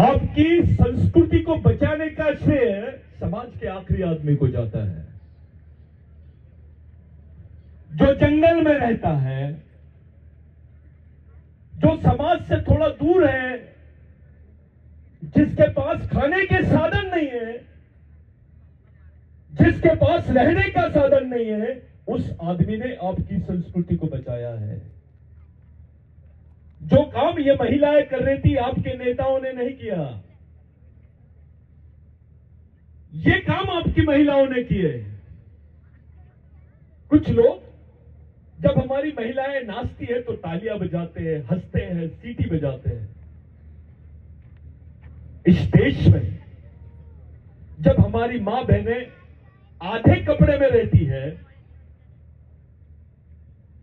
आपकी संस्कृति को बचाने का श्रेय समाज के आखिरी आदमी को जाता है, जो जंगल में रहता है, जो समाज से थोड़ा दूर है, जिसके पास खाने के साधन नहीं है, जिसके पास रहने का साधन नहीं है, उस आदमी ने आपकी संस्कृति को बचाया है। जो काम ये महिलाएं कर रही थी, आपके नेताओं ने नहीं किया। ये काम आपकी महिलाओं ने किए। कुछ लोग जब हमारी महिलाएं नाचती है तो तालियां बजाते हैं, हंसते हैं, सीटी बजाते हैं। इस देश में जब हमारी मां बहनें आधे कपड़े में रहती है,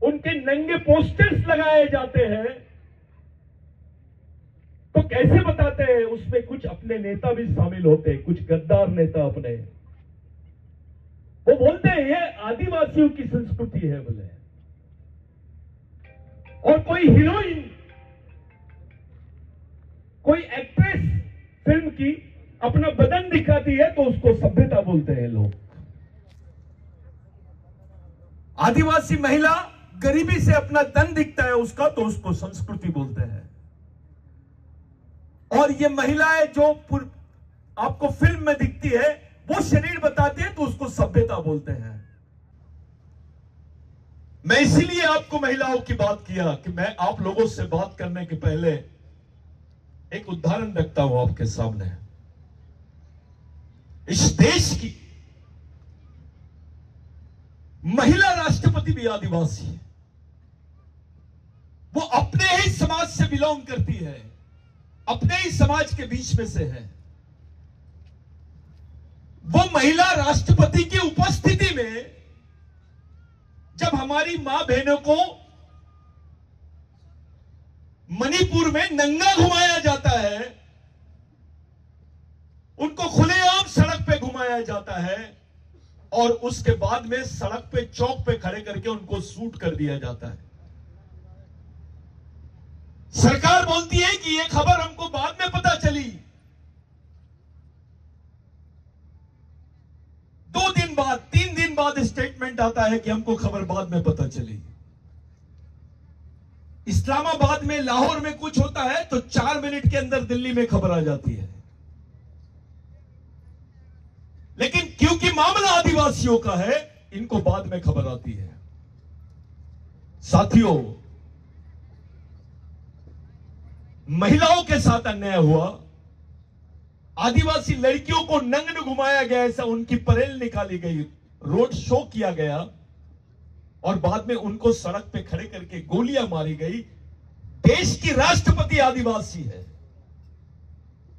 उनके नंगे पोस्टर्स लगाए जाते हैं, तो कैसे बताते हैं उसमें कुछ अपने नेता भी शामिल होते हैं, कुछ गद्दार नेता अपने। वो बोलते हैं ये आदिवासियों की संस्कृति है बोले। और कोई हीरोइन, कोई एक्ट्रेस फिल्म की अपना बदन दिखाती है तो उसको सभ्यता बोलते हैं लोग। आदिवासी महिला गरीबी से अपना तन दिखता है उसका तो उसको संस्कृति बोलते हैं। और ये महिलाएं जो आपको फिल्म में दिखती है वो शरीर बताती है तो उसको सभ्यता बोलते हैं। मैं इसीलिए आपको महिलाओं की बात किया कि मैं आप लोगों से बात करने के पहले एक उदाहरण रखता हूं आपके सामने। इस देश की महिला राष्ट्रपति भी आदिवासी है। वो अपने ही समाज से बिलोंग करती है, अपने ही समाज के बीच में से है। वो महिला राष्ट्रपति की उपस्थिति में जब हमारी मां बहनों को मणिपुर में नंगा घुमाया जाता है, उनको खुलेआम सड़क पे घुमाया जाता है और उसके बाद में सड़क पे चौक पे खड़े करके उनको शूट कर दिया जाता है। सरकार बोलती है कि यह खबर हमको बाद में पता चली। 2 दिन बाद, 3 दिन बाद स्टेटमेंट आता है कि हमको खबर बाद में पता चली। इस्लामाबाद में, लाहौर में कुछ होता है तो 4 मिनट के अंदर दिल्ली में खबर आ जाती है। लेकिन क्योंकि मामला आदिवासियों का है, इनको बाद में खबर आती है। साथियों, महिलाओं के साथ अन्याय हुआ, आदिवासी लड़कियों को नग्न घुमाया गया, ऐसा उनकी परेड निकाली गई, रोड शो किया गया और बाद में उनको सड़क पे खड़े करके गोलियां मारी गई। देश की राष्ट्रपति आदिवासी है,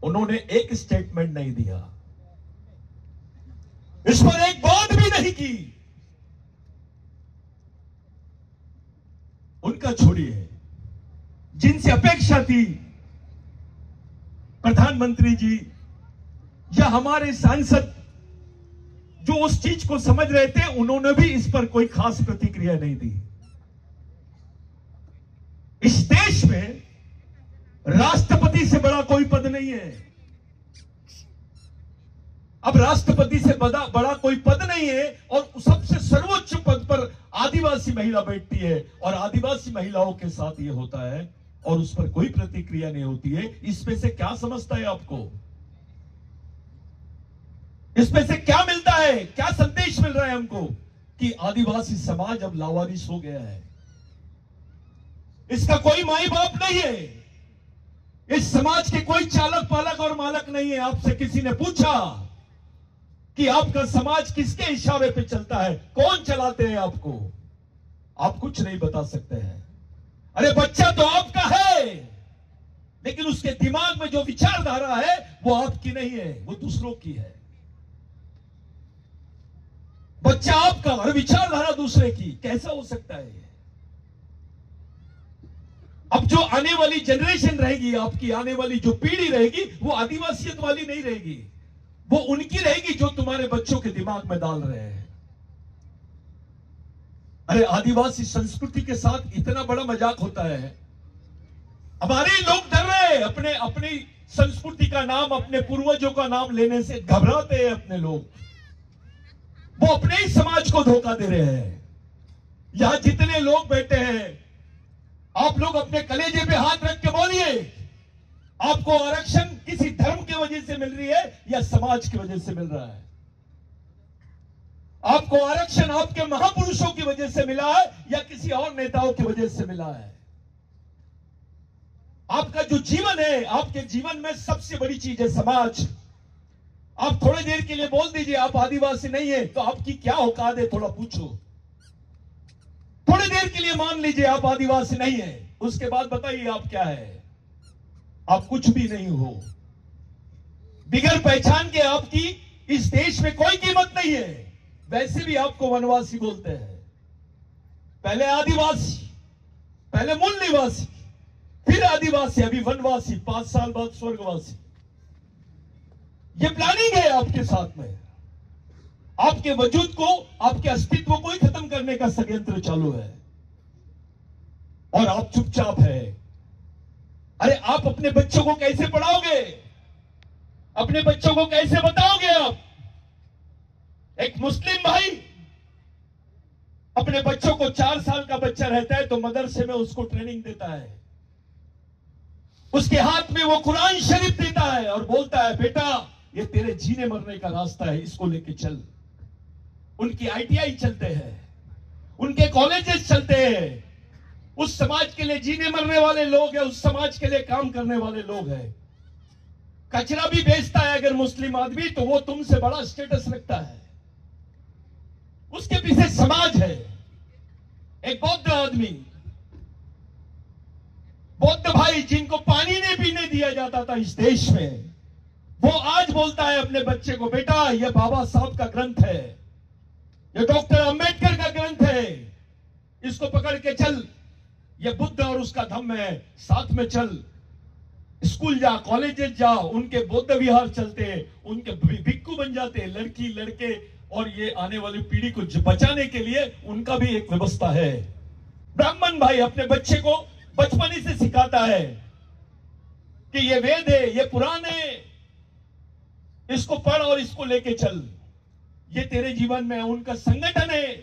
उन्होंने एक स्टेटमेंट नहीं दिया, इस पर एक बात भी नहीं की। उनका छोड़िए, जिनसे अपेक्षा थी प्रधानमंत्री जी या हमारे सांसद जो उस चीज को समझ रहे थे, उन्होंने भी इस पर कोई खास प्रतिक्रिया नहीं दी। इस देश में राष्ट्रपति से बड़ा कोई पद नहीं है। अब राष्ट्रपति से बड़ा कोई पद नहीं है और सबसे सर्वोच्च पद पर आदिवासी महिला बैठती है और आदिवासी महिलाओं के साथ यह होता है और उस पर कोई प्रतिक्रिया नहीं होती है। इसमें से क्या समझता है आपको? इसमें से क्या मिलता है, क्या संदेश मिल रहा है हमको कि आदिवासी समाज अब लावारिस हो गया है, इसका कोई माई बाप नहीं है, इस समाज के कोई चालक पालक और मालक नहीं है। आपसे किसी ने पूछा कि आपका समाज किसके इशारे पे चलता है, कौन चलाते हैं आपको? आप कुछ नहीं बता सकते हैं। अरे बच्चा तो आपका है, लेकिन उसके दिमाग में जो विचारधारा है वो आपकी नहीं है, वो दूसरों की है। बच्चा आपका और विचारधारा दूसरे की, कैसा हो सकता है? अब जो आने वाली जनरेशन रहेगी, आपकी आने वाली जो पीढ़ी रहेगी, वो आदिवासियत वाली नहीं रहेगी, वो उनकी रहेगी जो तुम्हारे बच्चों के दिमाग में डाल रहे हैं। अरे आदिवासी संस्कृति के साथ इतना बड़ा मजाक होता है, हमारे लोग डर रहे हैं, अपनी संस्कृति का नाम, अपने पूर्वजों का नाम लेने से घबराते हैं अपने लोग। वो अपने ही समाज को धोखा दे रहे हैं। यहां जितने लोग बैठे हैं, आप लोग अपने कलेजे पे हाथ रख के बोलिए, आपको आरक्षण किसी धर्म की वजह से मिल रही है या समाज की वजह से मिल रहा है? आपको आरक्षण आपके महापुरुषों की वजह से मिला है या किसी और नेताओं की वजह से मिला है? आपका जो जीवन है, आपके जीवन में सबसे बड़ी चीज है समाज। आप थोड़ी देर के लिए बोल दीजिए आप आदिवासी नहीं है, तो आपकी क्या औकात है, थोड़ा पूछो। थोड़ी देर के लिए मान लीजिए आप आदिवासी नहीं है, उसके बाद बताइए आप क्या है? आप कुछ भी नहीं हो। बिगर पहचान के आपकी इस देश में कोई कीमत नहीं है। वैसे भी आपको वनवासी बोलते हैं। पहले आदिवासी, पहले मूल निवासी, फिर आदिवासी, अभी वनवासी, 5 साल बाद स्वर्गवासी। ये प्लानिंग है आपके साथ में। आपके वजूद को, आपके अस्तित्व को ही खत्म करने का षड्यंत्र चालू है और आप चुपचाप है। अरे आप अपने बच्चों को कैसे पढ़ाओगे? अपने बच्चों को कैसे बताओगे आप? एक मुस्लिम भाई अपने बच्चों को, 4 साल का बच्चा रहता है तो मदरसे में उसको ट्रेनिंग देता है, उसके हाथ में वो कुरान शरीफ देता है और बोलता है बेटा ये तेरे जीने मरने का रास्ता है, इसको लेके चल। उनकी आईटीआई चलते हैं, उनके कॉलेजेस चलते हैं। उस समाज के लिए जीने मरने वाले लोग हैं, उस समाज के लिए काम करने वाले लोग हैं। कचरा भी बेचता है अगर मुस्लिम आदमी, तो वो तुमसे बड़ा स्टेटस रखता है। उसके पीछे समाज है। एक बौद्ध आदमी, बौद्ध भाई जिनको पानी नहीं पीने दिया जाता था इस देश में, वो आज बोलता है अपने बच्चे को बेटा ये बाबा साहब का ग्रंथ है, ये डॉक्टर अंबेडकर का ग्रंथ है, इसको पकड़ के चल, ये बुद्ध और उसका धम्म है, साथ में चल। स्कूल जा, कॉलेजेस जा, उनके बौद्ध विहार चलते, उनके भिक्खु बन जाते लड़की लड़के, और ये आने वाली पीढ़ी को बचाने के लिए उनका भी एक व्यवस्था है। ब्राह्मण भाई अपने बच्चे को बचपन ही से सिखाता है कि ये वेद है, ये पुराण है, इसको पढ़ और इसको लेके चल। ये तेरे जीवन में उनका संगठन है,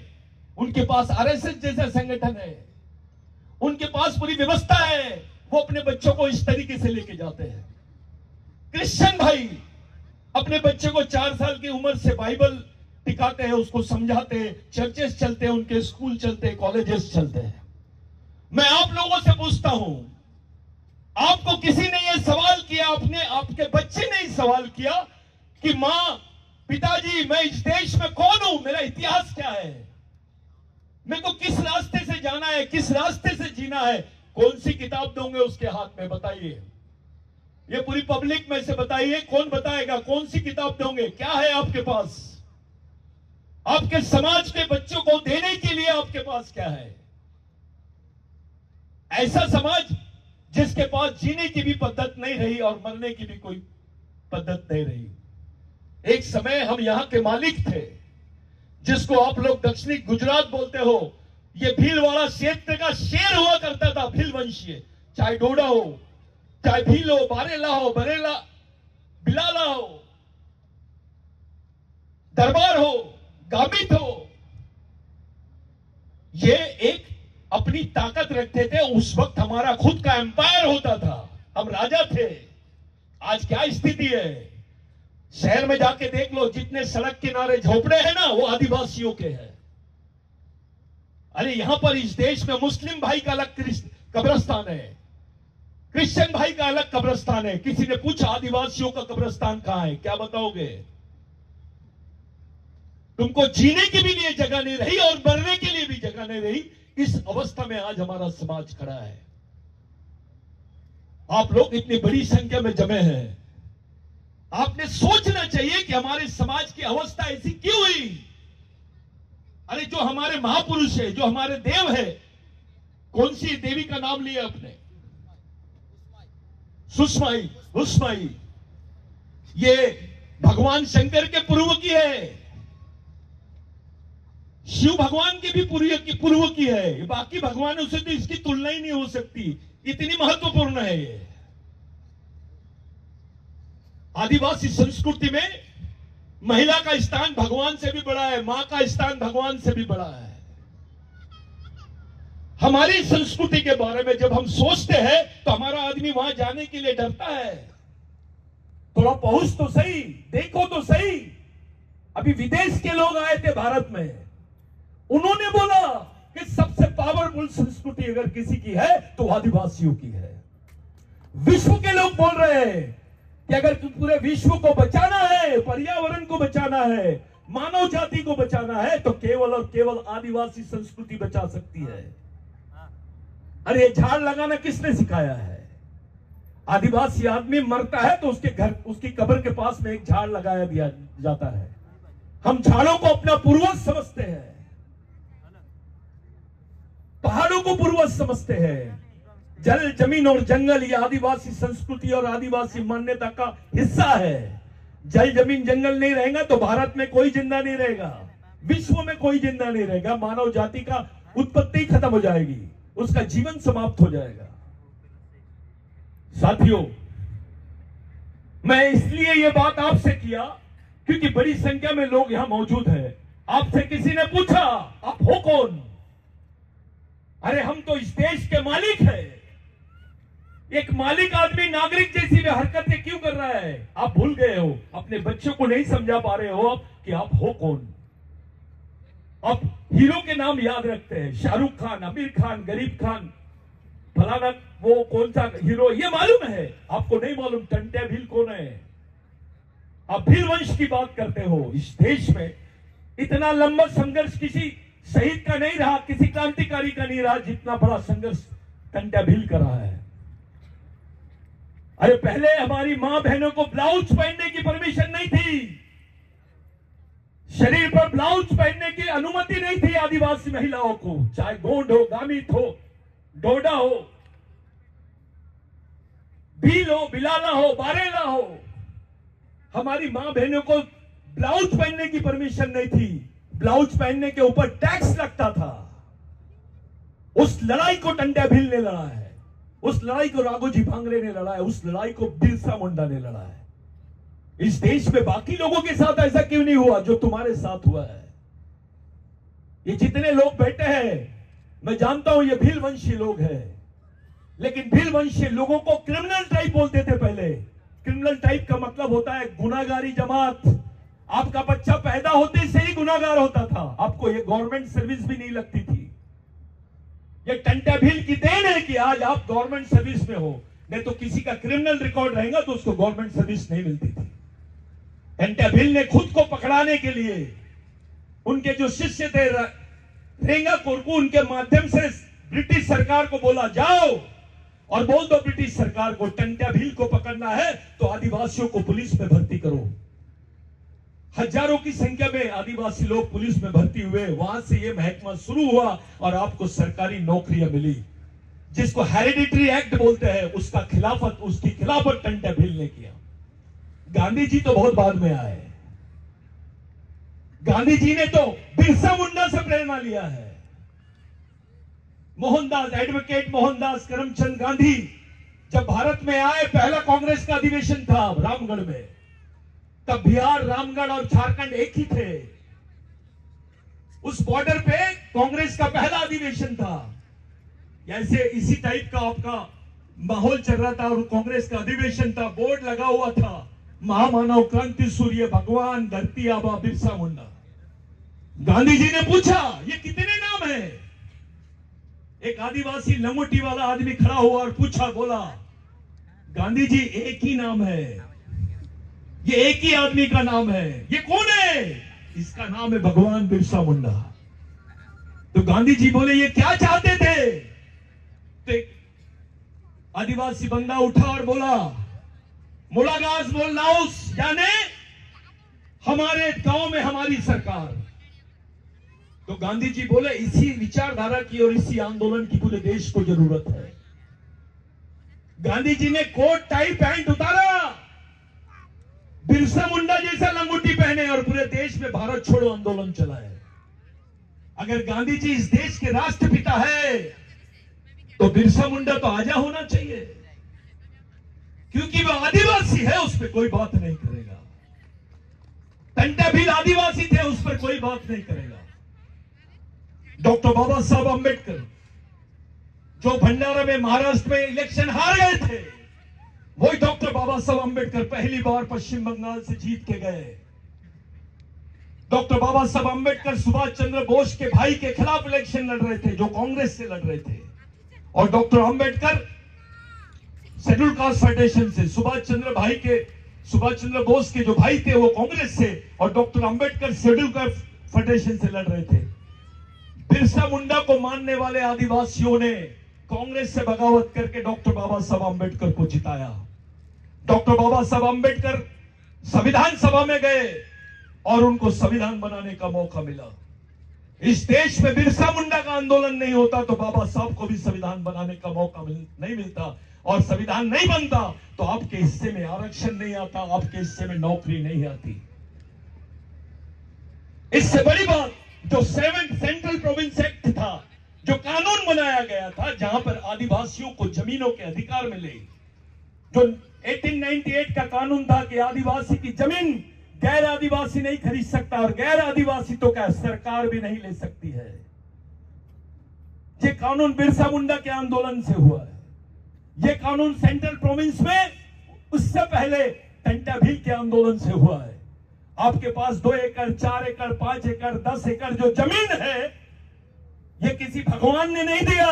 उनके पास आरएसएस जैसा संगठन है, उनके पास पूरी व्यवस्था है। वो अपने बच्चों को इस तरीके से लेके जाते हैं। क्रिश्चियन भाई अपने बच्चे को 4 साल की उम्र से बाइबल दिखाते हैं, उसको समझाते हैं, चर्चेस चलते हैं, उनके स्कूल चलते हैं, कॉलेजेस चलते हैं। मैं आप लोगों से पूछता हूं, आपको किसी ने यह सवाल किया, आपके बच्चे ने सवाल किया कि मां, पिताजी मैं इस देश में कौन हूं, मेरा इतिहास क्या है, मेरे को किस रास्ते से जाना है, किस रास्ते से जीना है? कौन सी किताब दोगे उसके हाथ में? बताइए, ये पूरी पब्लिक में से बताइए, कौन बताएगा? कौन सी किताब दोगे? क्या है आपके पास? आपके समाज के बच्चों को देने के लिए आपके पास क्या है? ऐसा समाज जिसके पास जीने की भी पद्धत नहीं रही और मरने की भी कोई पद्धत नहीं रही। एक समय हम यहां के मालिक थे, जिसको आप लोग दक्षिणी गुजरात बोलते हो। ये भीलवाड़ा क्षेत्र का शेर हुआ करता था, भील वंशीय, चाहे डोडा हो, चाहे भील हो, बारेला हो, बरेला, बिलाला हो, दरबार हो, गामित हो। ये एक अपनी ताकत रखते थे। उस वक्त हमारा खुद का एम्पायर होता था, हम राजा थे। आज क्या स्थिति है? शहर में जाके देख लो, जितने सड़क किनारे झोपड़े हैं ना, वो आदिवासियों के हैं। अरे यहां पर इस देश में मुस्लिम भाई का अलग कब्रिस्तान है, क्रिश्चियन भाई का अलग कब्रिस्तान है। किसी ने पूछा आदिवासियों का कब्रिस्तान कहां है? क्या बताओगे? तुमको जीने के भी लिए जगह नहीं रही और मरने के लिए भी जगह नहीं रही। इस अवस्था में आज हमारा समाज खड़ा है। आप लोग इतनी बड़ी संख्या में जमे हैं। आपने सोचना चाहिए कि हमारे समाज की अवस्था ऐसी क्यों हुई। अरे जो हमारे महापुरुष है, जो हमारे देव है, कौन सी देवी का नाम लिया आपने? सुषमाई, हुस्माई। ये भगवान शंकर के पूर्व की है, शिव भगवान की भी पूर्व की है। बाकी भगवानों से तो इसकी तुलना ही नहीं हो सकती, इतनी महत्वपूर्ण है ये। आदिवासी संस्कृति में महिला का स्थान भगवान से भी बड़ा है, मां का स्थान भगवान से भी बड़ा है। हमारी संस्कृति के बारे में जब हम सोचते हैं तो हमारा आदमी वहां जाने के लिए डरता है। थोड़ा पहुंच तो सही, देखो तो सही। अभी विदेश के लोग आए थे भारत में, उन्होंने बोला कि सबसे पावरफुल संस्कृति अगर किसी की है तो आदिवासियों की है। विश्व के लोग बोल रहे हैं कि अगर पूरे विश्व को बचाना है, पर्यावरण को बचाना है, मानव जाति को बचाना है तो केवल और केवल आदिवासी संस्कृति बचा सकती है। अरे ये झाड़ लगाना किसने सिखाया है? आदिवासी आदमी मरता है तो उसके घर, उसकी कब्र के पास में एक झाड़ लगाया दिया जाता है। हम झाड़ों को अपना पूर्वज समझते हैं, पहाड़ों को पूर्वज समझते हैं। जल, जमीन और जंगल ये आदिवासी संस्कृति और आदिवासी मान्यता का हिस्सा है। जल, जमीन, जंगल नहीं रहेगा तो भारत में कोई जिंदा नहीं रहेगा, विश्व में कोई जिंदा नहीं रहेगा। मानव जाति का उत्पत्ति खत्म हो जाएगी, उसका जीवन समाप्त हो जाएगा। साथियों, मैं इसलिए यह बात आपसे किया क्योंकि बड़ी संख्या में लोग यहां मौजूद हैं। आपसे किसी ने पूछा आप हो कौन? अरे हम तो इस देश के मालिक हैं। एक मालिक आदमी नागरिक जैसी वे हरकतें क्यों कर रहा है? आप भूल गए हो, अपने बच्चों को नहीं समझा पा रहे हो कि आप हो कौन। आप हीरो के नाम याद रखते हैं, शाहरुख खान, आमिर खान, गरीब खान, फलाना वो कौन सा हीरो, ये मालूम है, आपको नहीं मालूम टंट्या भील कौन है। आप भील वंश की बात करते हो। इस देश में इतना लंबा संघर्ष किसी शहीद का नहीं रहा, किसी क्रांतिकारी का नहीं रहा जितना बड़ा संघर्ष टंट्या भील का रहा है। अरे पहले हमारी मां बहनों को ब्लाउज पहनने की परमिशन नहीं थी, शरीर पर ब्लाउज पहनने की अनुमति नहीं थी आदिवासी महिलाओं को, चाहे गोंड हो, गामित हो, डोडा हो, भील हो, बिलाला हो, बारेला हो। हमारी मां बहनों को ब्लाउज पहनने की परमिशन नहीं थी। ब्लाउज पहनने के ऊपर टैक्स लगता था। उस लड़ाई को टंट्या भील ने लड़ा है, उस लड़ाई को राघोजी भांगरे ने लड़ा है, उस लड़ाई को बिरसा मुंडा ने लड़ा है। इस देश में बाकी लोगों के साथ ऐसा क्यों नहीं हुआ जो तुम्हारे साथ हुआ है? ये जितने लोग बैठे हैं, मैं जानता हूं ये भील वंशी लोग हैं, लेकिन भील वंशी लोगों को क्रिमिनल टाइप बोलते थे पहले। क्रिमिनल टाइप का मतलब होता है गुनाहगारी जमात। आपका बच्चा पैदा होते से ही गुनाहगार होता था, आपको ये गवर्नमेंट सर्विस भी नहीं लगती थी। ये टंट्या भील की देन है कि आज आप गवर्नमेंट सर्विस में हो, नहीं तो किसी का क्रिमिनल रिकॉर्ड रहेगा तो उसको गवर्नमेंट सर्विस नहीं मिलती थी। टंट्या भील ने खुद को पकड़ाने के लिए उनके जो शिष्य थे रेंगा कोरकू, उनके माध्यम से ब्रिटिश सरकार को बोला जाओ और बोल दो ब्रिटिश सरकार को टंट्या भील को पकड़ना है तो आदिवासियों को पुलिस में भर्ती करो। हजारों की संख्या में आदिवासी लोग पुलिस में भर्ती हुए, वहां से यह महकमा शुरू हुआ और आपको सरकारी नौकरियां मिली, जिसको हेरिडिटरी एक्ट बोलते हैं। उसकी खिलाफत टंट्या भील ने किया। गांधी जी तो बहुत बाद में आए। गांधी जी ने तो बिरसा मुंडा से प्रेरणा लिया है। मोहनदास, एडवोकेट मोहनदास करमचंद गांधी जब भारत में आए, पहला कांग्रेस का अधिवेशन था रामगढ़ में। तब बिहार, रामगढ़ और झारखंड एक ही थे। उस बॉर्डर पे कांग्रेस का पहला अधिवेशन था। ऐसे इसी टाइप का आपका माहौल चल रहा था और कांग्रेस का अधिवेशन था। बोर्ड लगा हुआ था, महामानव क्रांति सूर्य भगवान धरती आबा बिरसा मुंडा। गांधी जी ने पूछा ये कितने नाम है? एक आदिवासी लंगोटी वाला आदमी खड़ा हुआ और पूछा, बोला गांधी जी एक ही नाम है, ये एक ही आदमी का नाम है। ये कौन है? इसका नाम है भगवान बिरसा मुंडा। तो गांधी जी बोले ये क्या चाहते थे? तो एक आदिवासी बंदा उठा और बोला मुलागास बोल लाउस, यानी हमारे गांव में हमारी सरकार। तो गांधी जी बोले इसी विचारधारा की और इसी आंदोलन की पूरे देश को जरूरत है। गांधी जी ने कोट टाई पैंट उतारा, बिरसा मुंडा जैसा लंगोटी पहने और पूरे देश में भारत छोड़ो आंदोलन चलाए। अगर गांधी जी इस देश के राष्ट्रपिता है तो बिरसा मुंडा तो आजा होना चाहिए। क्योंकि वो आदिवासी है, उस पर कोई बात नहीं करेगा। टंटा भील आदिवासी थे, उस पर कोई बात नहीं करेगा। डॉक्टर बाबा साहब अंबेडकर जो भंडारा में महाराष्ट्र में इलेक्शन हार गए थे, वही डॉक्टर बाबा साहब अंबेडकर पहली बार पश्चिम बंगाल से जीत के गए। डॉक्टर बाबा साहब अंबेडकर सुभाष चंद्र बोस के भाई के खिलाफ इलेक्शन लड़ रहे थे, जो कांग्रेस से लड़ रहे थे। और doctor Ambedkar schedule caste federation से, सुभाष चंद्र बोस के जो भाई थे वो कांग्रेस से, और doctor Ambedkar schedule caste federation से लड़ रहे थे। बिरसा मुंडा को मानने वाले आदिवासियों ने कांग्रेस से बगावत करके डॉक्टर बाबा साहब अंबेडकर को जिताया। डॉक्टर बाबा साहब अंबेडकर संविधान सभा में गए और उनको संविधान बनाने का मौका मिला। इस देश में बिरसा मुंडा का आंदोलन नहीं होता तो बाबा साहब को भी संविधान बनाने का मौका नहीं मिलता, और संविधान नहीं बनता तो आपके हिस्से में आरक्षण नहीं आता, आपके हिस्से में नौकरी नहीं आती। इससे बड़ी बात, जो सेंट्रल प्रोविंस एक्ट था, जो कानून बनाया गया था जहां पर आदिवासियों को जमीनों के अधिकार मिले, जो 1898 का कानून था कि आदिवासी की जमीन गैर आदिवासी नहीं खरीद सकता, और गैर आदिवासी तो क्या सरकार भी नहीं ले सकती है। ये कानून बिरसा मुंडा के आंदोलन से हुआ है। ये कानून सेंट्रल प्रोविंस में उससे पहले टंटा भील के आंदोलन से हुआ है। आपके पास 2 एकड़, 4 एकड़, 5 एकड़, 10 एकड़ जो जमीन है, ये किसी भगवान ने नहीं दिया,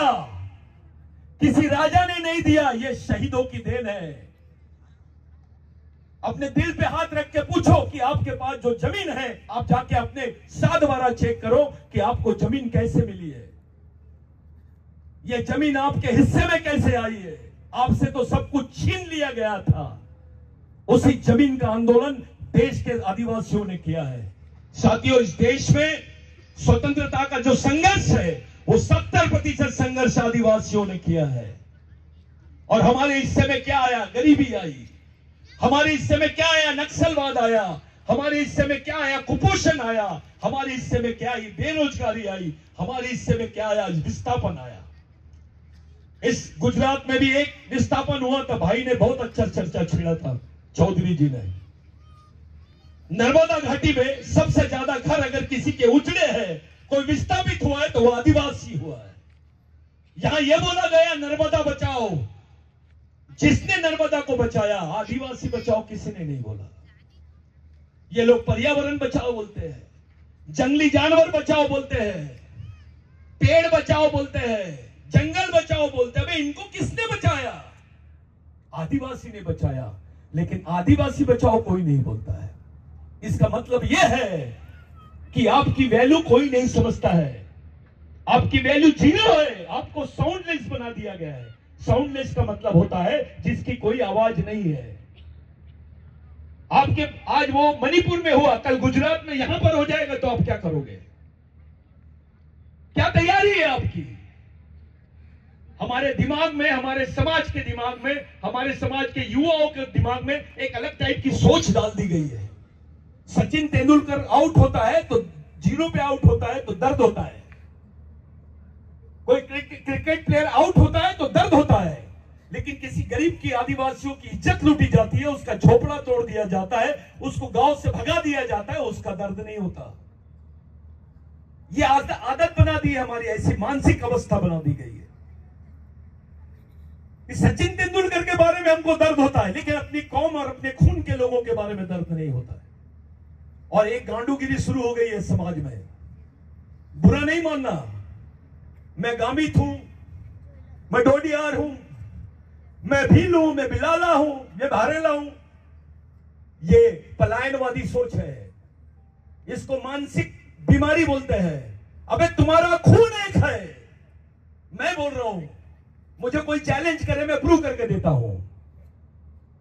किसी राजा ने नहीं दिया, ये शहीदों की देन है। अपने दिल पे हाथ रख के पूछो कि आपके पास जो जमीन है, आप जाके अपने साधवारा चेक करो कि आपको जमीन कैसे मिली है, ये जमीन आपके हिस्से में कैसे आई है। आपसे तो सब कुछ छीन लिया गया था। उसी जमीन का आंदोलन देश के आदिवासियों ने किया है। साथियों, इस देश में स्वतंत्रता का जो संघर्ष है वो 70% संघर्ष आदिवासियों ने किया है। और हमारे हिस्से में क्या आया? गरीबी आई। हमारे हिस्से में क्या आया? नक्सलवाद आया। हमारे हिस्से में क्या आया? कुपोषण आया। हमारे हिस्से में क्या आई? बेरोजगारी आई। हमारे हिस्से में क्या आया? विस्थापन आया। इस गुजरात में भी एक विस्थापन हुआ था, भाई ने बहुत अच्छा चर्चा छेड़ा था, चौधरी जी ने। नर्मदा घाटी में सबसे ज्यादा घर अगर किसी के उजड़े हैं, कोई विस्थापित हुआ है तो वो आदिवासी हुआ है। यहां यह बोला गया नर्मदा बचाओ, जिसने नर्मदा को बचाया, आदिवासी बचाओ किसी ने नहीं बोला। ये लोग पर्यावरण बचाओ बोलते हैं, जंगली जानवर बचाओ बोलते हैं, पेड़ बचाओ बोलते हैं, जंगल बचाओ बोलते हैं। इनको किसने बचाया? आदिवासी ने बचाया। लेकिन आदिवासी बचाओ कोई नहीं बोलता है। इसका मतलब यह है कि आपकी वैल्यू कोई नहीं समझता है। आपकी वैल्यू जीरो है। आपको साउंडलेस बना दिया गया है। साउंडलेस का मतलब होता है जिसकी कोई आवाज नहीं है। आपके आज वो मणिपुर में हुआ, कल गुजरात में यहां पर हो जाएगा तो आप क्या करोगे? क्या तैयारी है आपकी? हमारे दिमाग में, हमारे समाज के दिमाग में, हमारे समाज के युवाओं के दिमाग में एक अलग टाइप की सोच डाल दी गई है। सचिन तेंदुलकर आउट होता है तो, जीरो पे आउट होता है तो दर्द होता है। कोई क्रिकेट प्लेयर आउट होता है तो दर्द होता है। लेकिन किसी गरीब की, आदिवासियों की इज्जत लूटी जाती है, उसका झोपड़ा तोड़ दिया जाता है, उसको गांव से भगा दिया जाता है, उसका दर्द नहीं होता। यह आदत बना दी है हमारी, ऐसी मानसिक अवस्था बना दी गई है। सचिन तेंदुलकर के बारे में हमको दर्द होता है, लेकिन अपनी कौम और अपने खून के लोगों के बारे में दर्द नहीं होता है। और एक गांडूगिरी शुरू हो गई है समाज में। बुरा नहीं मानना, मैं गामित हूं, मैं डोडियार हूं, मैं भील हूं, मैं बिलाला हूं, मैं भारेला हूं। ये पलायनवादी सोच है। इसको मानसिक बीमारी बोलते हैं। अबे तुम्हारा खून एक है, मैं बोल रहा हूं, मुझे कोई चैलेंज करे मैं प्रूव करके देता हूं।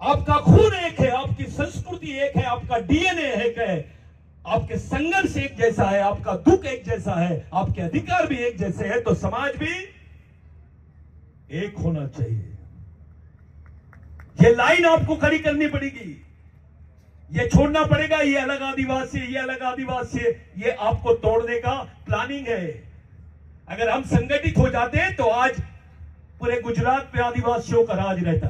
आपका खून एक है, आपकी संस्कृति एक है, आपका डीएनए एक है, आपके संघर्ष एक जैसा है, आपका दुख एक जैसा है, आपके अधिकार भी एक जैसे हैं, तो समाज भी एक होना चाहिए। ये लाइन आपको खड़ी करनी पड़ेगी। ये छोड़ना पड़ेगा, ये अलग आदिवासी, ये अलग आदिवासी, ये आपको तोड़ने का प्लानिंग है। अगर हम संगठित हो जाते तो आज पूरे गुजरात पे आदिवासियों का राज रहता।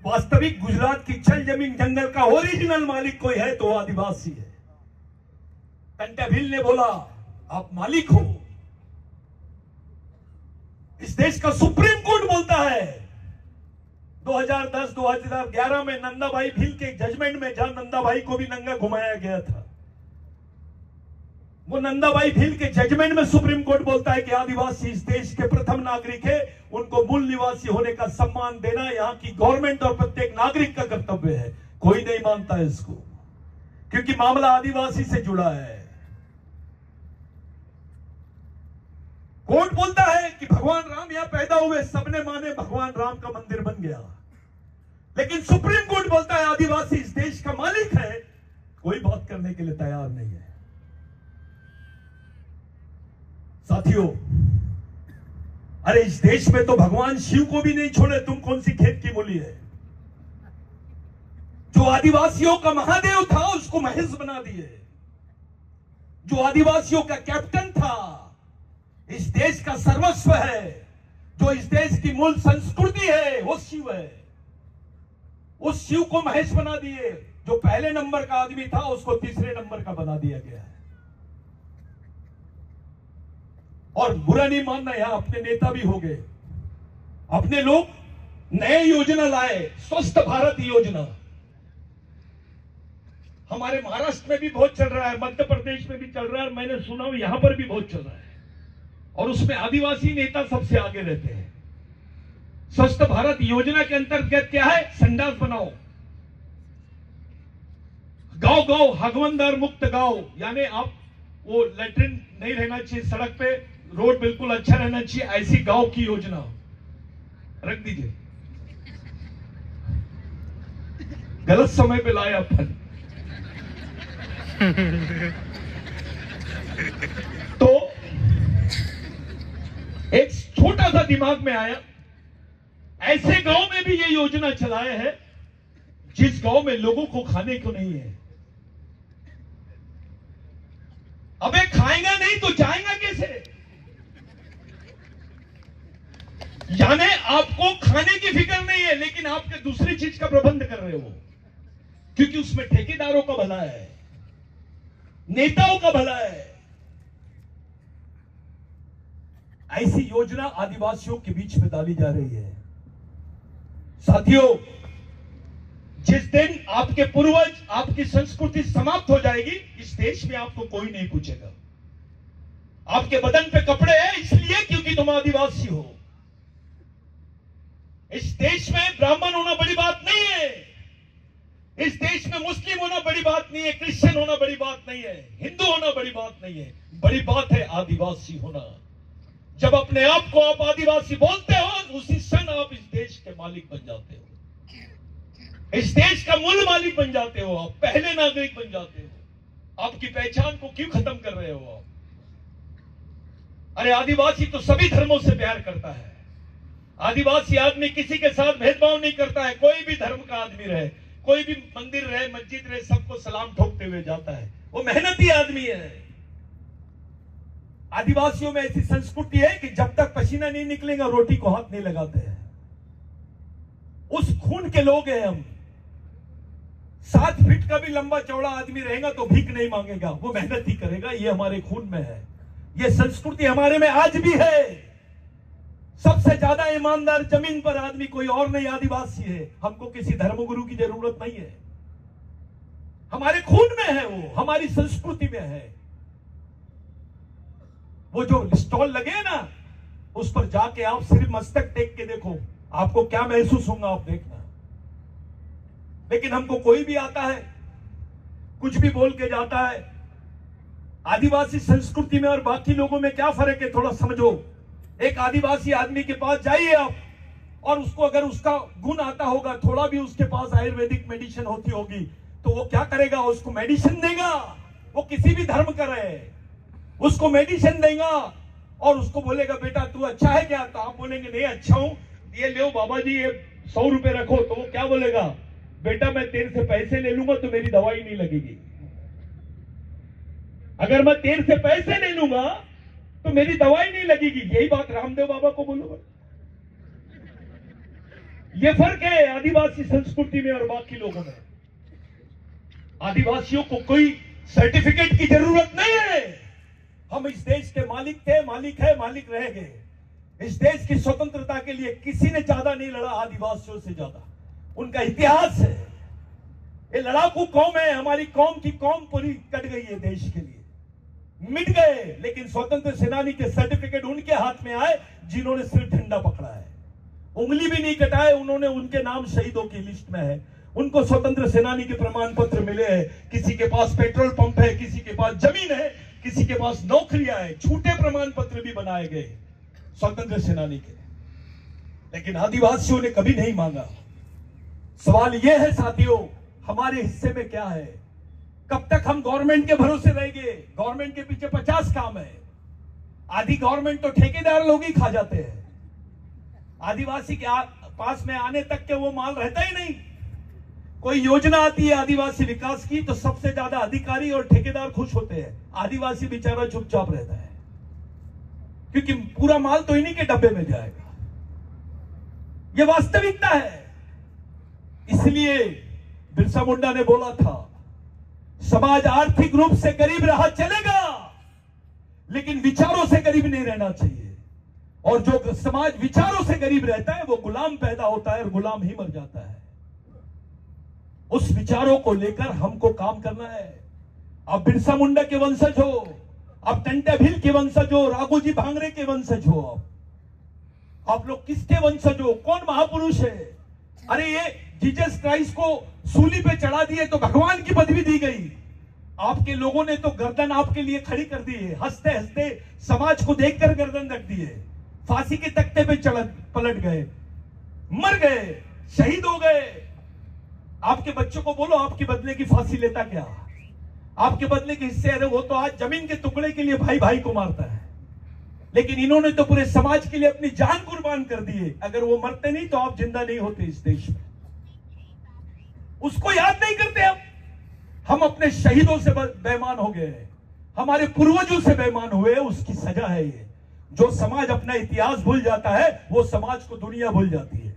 वास्तविक गुजरात की छल जमीन जंगल का ओरिजिनल मालिक कोई है तो वो आदिवासी है। कंटाभिल ने बोला आप मालिक हो। इस देश का सुप्रीम कोर्ट बोलता है 2010-2011 में नंदाबाई भील के जजमेंट में, जहां नंदाबाई को भी नंगा घुमाया गया था, वो नंदाबाई भील के जजमेंट में सुप्रीम कोर्ट बोलता है कि आदिवासी इस देश के प्रथम नागरिक है, उनको मूल निवासी होने का सम्मान देना यहां की गवर्नमेंट और प्रत्येक नागरिक का कर्तव्य है। कोई नहीं मानता है इसको, क्योंकि मामला आदिवासी से जुड़ा है। कोर्ट बोलता है कि भगवान राम यहां पैदा हुए, सबने माने भगवान राम का मंदिर बन गया, लेकिन सुप्रीम कोर्ट बोलता है आदिवासी इस देश का मालिक है, कोई बात करने के लिए तैयार नहीं है। साथियों, अरे इस देश में तो भगवान शिव को भी नहीं छोड़े, तुम कौन सी खेत की मूली है। जो आदिवासियों का महादेव था उसको महेश बना दिए। जो आदिवासियों का कैप्टन था, इस देश का सर्वस्व है, जो इस देश की मूल संस्कृति है, वो शिव है। उस शिव को महेश बना दिए। जो पहले नंबर का आदमी था उसको तीसरे नंबर का बना दिया गया है। और बुरा नहीं मानना, यहां अपने नेता भी हो गए, अपने लोग नए योजना लाए, स्वस्थ भारत योजना। हमारे महाराष्ट्र में भी बहुत चल रहा है, मध्य प्रदेश में भी चल रहा है, मैंने सुना यहां पर भी बहुत चल रहा है, और उसमें आदिवासी नेता सबसे आगे रहते हैं। स्वस्थ भारत योजना के अंतर्गत क्या है? संडास बनाओ, गांव गांव हगवंदार मुक्त गांव, यानी आप वो लेटरिन नहीं रहना चाहिए सड़क पे, रोड बिल्कुल अच्छा रहना चाहिए, ऐसी गांव की योजना रख दीजिए। गलत समय पे लाए अपन। तो एक छोटा सा दिमाग में आया, ऐसे गांव में भी ये योजना चलाए है जिस गांव में लोगों को खाने को नहीं है। अबे खाएगा नहीं तो जाएगा कैसे? यानी आपको खाने की फिक्र नहीं है, लेकिन आपके दूसरी चीज का प्रबंध कर रहे हो, क्योंकि उसमें ठेकेदारों का भला है, नेताओं का भला है। ऐसी योजना आदिवासियों के बीच में डाली जा रही है। साथियों, जिस दिन आपके पूर्वज, आपकी संस्कृति समाप्त हो जाएगी, इस देश में आपको कोई नहीं पूछेगा। आपके बदन पे कपड़े हैं इसलिए क्योंकि तुम आदिवासी हो। इस देश में ब्राह्मण होना बड़ी बात नहीं है, इस देश में मुस्लिम होना बड़ी बात नहीं है, क्रिश्चियन होना बड़ी बात नहीं है, हिंदू होना बड़ी बात नहीं है, बड़ी बात है आदिवासी होना। जब अपने आप को आप आदिवासी बोलते हो, उसी क्षण आप इस देश के मालिक बन जाते हो, इस देश का मूल मालिक बन जाते हो, आप पहले नागरिक बन जाते हो। आपकी पहचान को क्यों खत्म कर रहे हो आप? अरे आदिवासी तो सभी धर्मों से प्यार करता है। आदिवासी आदमी किसी के साथ भेदभाव नहीं करता है, कोई भी धर्म का आदमी रहे, कोई भी मंदिर रहे, मस्जिद रहे, सबको सलाम ठोकते हुए जाता है। वो मेहनती आदमी है। आदिवासियों में ऐसी संस्कृति है कि जब तक पसीना नहीं निकलेगा रोटी को हाथ नहीं लगाते हैं। उस खून के लोग हैं हम। 7 फीट का भी लंबा चौड़ा आदमी रहेगा तो भीख नहीं मांगेगा, वो मेहनत ही करेगा। ये हमारे खून में है, ये संस्कृति हमारे में आज भी है। सबसे ज्यादा ईमानदार जमीन पर आदमी कोई और नहीं, आदिवासी है। हमको किसी धर्मगुरु की जरूरत नहीं है, हमारे खून में है, वो हमारी संस्कृति में है। वो जो स्टॉल लगे हैं ना, उस पर जाके आप सिर्फ मस्तक टेक के देखो, आपको क्या महसूस होगा आप देखना। लेकिन हमको कोई भी आता है, कुछ भी बोल के जाता है। आदिवासी संस्कृति में और बाकी लोगों में क्या फर्क है, थोड़ा समझो। एक आदिवासी आदमी के पास जाइए आप, और उसको अगर उसका गुण आता होगा, थोड़ा भी उसके पास आयुर्वेदिक मेडिसिन होती होगी, तो वो क्या करेगा? उसको मेडिसिन देगा। वो किसी भी धर्म का रहे, उसको मेडिसिन देगा और उसको बोलेगा बेटा तू अच्छा है क्या? तो आप बोलेंगे नहीं अच्छा हूं, ये लो बाबा जी ये 100 रुपए रखो। तो वो क्या बोलेगा? बेटा मैं तेरे से पैसे ले लूंगा तो मेरी दवाई नहीं लगेगी। अगर मैं तेरे से पैसे ले लूंगा तो मेरी दवाई नहीं लगेगी। यही बात रामदेव बाबा को बोलो, ये फर्क है आदिवासी संस्कृति में और बाकी लोगों में। आदिवासियों को कोई सर्टिफिकेट की जरूरत नहीं है। हम इस देश के मालिक थे, मालिक है, मालिक रहेंगे। इस देश की स्वतंत्रता के लिए किसी ने ज्यादा नहीं लड़ा, आदिवासियों से ज्यादा। उनका इतिहास है। ये लड़ाकू कौम है। हमारी कौम की कौम पूरी कट गई है, देश के लिए मिट गए। लेकिन स्वतंत्र सेनानी के सर्टिफिकेट उनके हाथ में आए जिन्होंने सिर्फ झंडा पकड़ा है, उंगली भी नहीं कटाए। उन्होंने, उनके नाम शहीदों की लिस्ट में है। उनको स्वतंत्र सेनानी के प्रमाण पत्र मिले हैं। किसी के पास पेट्रोल पंप है, किसी के पास जमीन है, किसी के पास नौकरियां है। झूठे प्रमाण पत्र भी बनाए गए स्वतंत्र सेनानी के। लेकिन आदिवासियों ने कभी नहीं मांगा। सवाल यह है साथियों, हमारे हिस्से में क्या है? कब तक हम गवर्नमेंट के भरोसे रहेंगे? गवर्नमेंट के पीछे 50 काम है। आधी गवर्नमेंट तो ठेकेदार लोग ही खा जाते हैं। आदिवासी के पास में आने तक के वो माल रहता ही नहीं। कोई योजना आती है आदिवासी विकास की तो सबसे ज्यादा अधिकारी और ठेकेदार खुश होते हैं। आदिवासी बेचारा चुपचाप रहता है, क्योंकि पूरा माल तो इन्हीं के डब्बे में जाएगा। यह वास्तविकता है। इसलिए बिरसा मुंडा ने बोला था, समाज आर्थिक रूप से गरीब रहा चलेगा, लेकिन विचारों से गरीब नहीं रहना चाहिए। और जो समाज विचारों से गरीब रहता है वो गुलाम पैदा होता है और गुलाम ही मर जाता है। उस विचारों को लेकर हमको काम करना है। अब बिरसा मुंडा के वंशज हो, अब टंटा भील के वंशज हो, राघोजी भांगरे के वंशज हो, आप लोग किसके वंशज हो? कौन महापुरुष है? अरे ये जीसस क्राइस्ट को सूली पे चढ़ा दिए तो भगवान की पदवी दी गई। आपके लोगों ने तो गर्दन आपके लिए खड़ी कर दी है। हंसते हंसते समाज को देखकर गर्दन रख दी है। फांसी के तख्ते पे पलट गए, मर गए, शहीद हो गए। आपके बच्चों को बोलो आपके बदले की फांसी लेता क्या? आपके बदले के हिस्से, अरे वो तो आज जमीन के टुकड़े के लिए भाई भाई को मारता है। लेकिन इन्होंने तो पूरे समाज के लिए अपनी जान कुर्बान कर दी है। अगर वो मरते नहीं तो आप जिंदा नहीं होते इस देश में। उसको याद नहीं करते हम अपने शहीदों से बेईमान हो गए हैं, हमारे पूर्वजों से बेईमान हुए। उसकी सजा है ये। जो समाज अपना इतिहास भूल जाता है वो समाज को दुनिया भूल जाती है।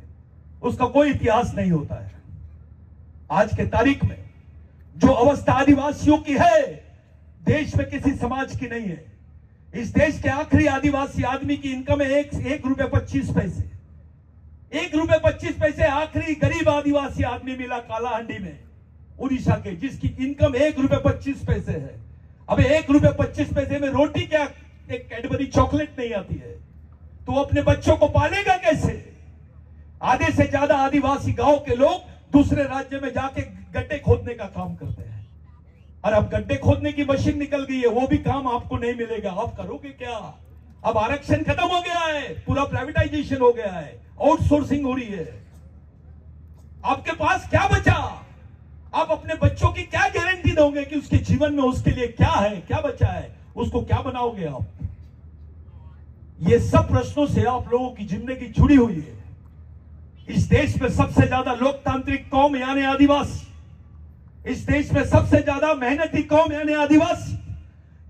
उसका कोई इतिहास नहीं होता है। आज के तारीख में जो अवस्था आदिवासियों की है, देश में किसी समाज की नहीं है। इस देश के आखिरी आदिवासी आदमी की इनकम है 1.25 रुपए। 1.25 रुपए आखिरी गरीब आदिवासी आदमी मिला कालाहांडी में, उड़ीसा के, जिसकी इनकम 1.25 रुपए है। अब 1.25 रुपए में रोटी क्या, एक कैडबरी चॉकलेट नहीं आती है, तो अपने बच्चों को पालेगा कैसे? आधे से ज्यादा आदिवासी गांव के लोग दूसरे राज्य में जाके गड्ढे खोदने का काम करते हैं। और अब गड्ढे खोदने की मशीन निकल गई है, वो भी काम आपको नहीं मिलेगा। आप करोगे क्या? अब आरक्षण खत्म हो गया है, पूरा प्राइवेटाइजेशन हो गया है, आउटसोर्सिंग हो रही है। आपके पास क्या बचा? आप अपने बच्चों की क्या गारंटी दोगे कि उसके जीवन में उसके लिए क्या है, क्या बचा है, उसको क्या बनाओगे आप? ये सब प्रश्नों से आप लोगों की जिंदगी जुड़ी हुई है। इस देश में सबसे ज्यादा लोकतांत्रिक कौम यानी आदिवासी, इस देश में सबसे ज्यादा मेहनती कौम यानी आदिवासी,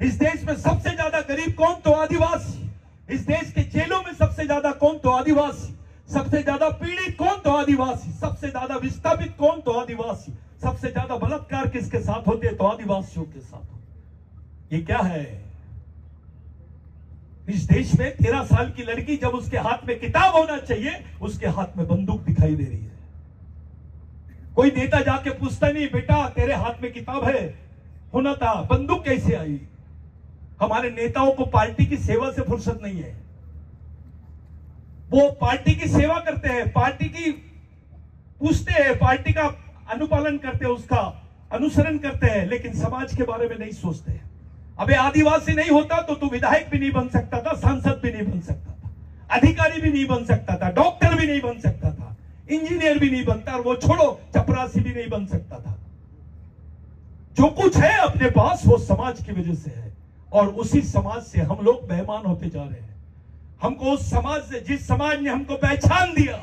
इस देश में सबसे ज्यादा गरीब कौन तो आदिवासी, इस देश के जेलों में सबसे ज्यादा कौन तो आदिवासी, सबसे ज्यादा पीड़ित कौन तो आदिवासी, सबसे ज्यादा विस्थापित कौन तो आदिवासी, सबसे ज्यादा बलात्कार किसके साथ होते हैं तो आदिवासियों के साथ होते। ये क्या है? इस देश में 13 साल की लड़की जब उसके हाथ में किताब होना चाहिए, उसके हाथ में बंदूक दिखाई दे रही है। कोई नेता जाके पूछता नहीं, बेटा तेरे हाथ में किताब है, होना था, बंदूक कैसे आई? हमारे नेताओं को पार्टी की सेवा से फुर्सत नहीं है। वो पार्टी की सेवा करते हैं, पार्टी की पूछते हैं, पार्टी का अनुपालन करते हैं, उसका अनुसरण करते हैं, लेकिन समाज के बारे में नहीं सोचते हैं। अबे आदिवासी नहीं होता तो तू विधायक भी नहीं बन सकता था, सांसद भी नहीं बन सकता था, अधिकारी भी नहीं बन सकता था, डॉक्टर भी नहीं बन सकता था, इंजीनियर भी नहीं बनता, और वो छोड़ो चपरासी भी नहीं बन सकता था। जो कुछ है अपने पास वो समाज की वजह से है, और उसी समाज से हम लोग बेईमान होते जा रहे हैं। हमको उस समाज से, जिस समाज ने हमको पहचान दिया,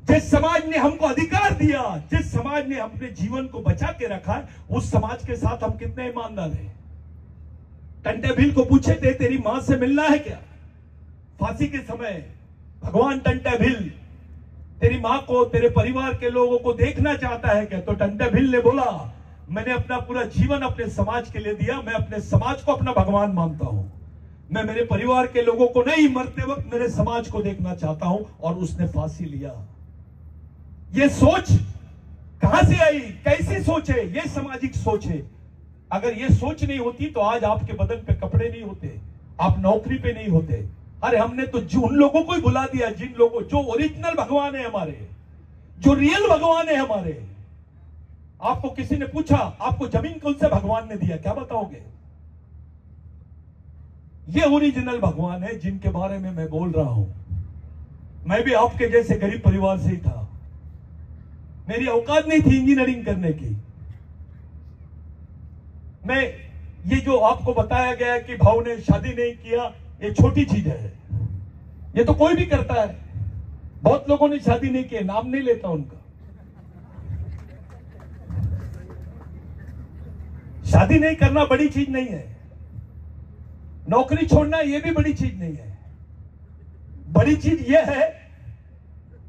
जिस समाज ने हमको अधिकार दिया, जिस समाज ने अपने जीवन को बचा के रखा है, उस समाज के साथ हम कितने ईमानदार हैं। टंटे भील को पूछे थे तेरी मां से मिलना है क्या? फांसी के समय भगवान टंटे भील तेरी माँ को, तेरे परिवार के लोगों को देखना चाहता है क्या? तो टंटे भिल ने बोला, मैंने अपना पूरा जीवन अपने समाज के लिए दिया, मैं अपने समाज को अपना भगवान मानता हूं, मैं मेरे परिवार के लोगों को नहीं, मरते वक्त मेरे समाज को देखना चाहता हूं। और उसने फांसी लिया। ये सोच कहां से आई? कैसी सोच है? ये सामाजिक सोच है। अगर ये सोच नहीं होती तो आज आपके बदन पे कपड़े नहीं होते, आप नौकरी पे नहीं होते। अरे हमने तो उन लोगों को ही बुला दिया, जिन लोगों, जो ओरिजिनल भगवान है हमारे, जो रियल भगवान है हमारे। आपको किसी ने पूछा आपको जमीन कौन से भगवान ने दिया, क्या बताओगे? ये ओरिजिनल भगवान है जिनके बारे में मैं बोल रहा हूं। मैं भी आपके जैसे गरीब परिवार से ही था, मेरी औकात नहीं थी इंजीनियरिंग करने की। मैं, ये जो आपको बताया गया कि भाव ने शादी नहीं किया, ये छोटी चीज है, ये तो कोई भी करता है। बहुत लोगों ने शादी नहीं की, नाम नहीं लेता उनका। शादी नहीं करना बड़ी चीज नहीं है, नौकरी छोड़ना ये भी बड़ी चीज नहीं है। बड़ी चीज यह है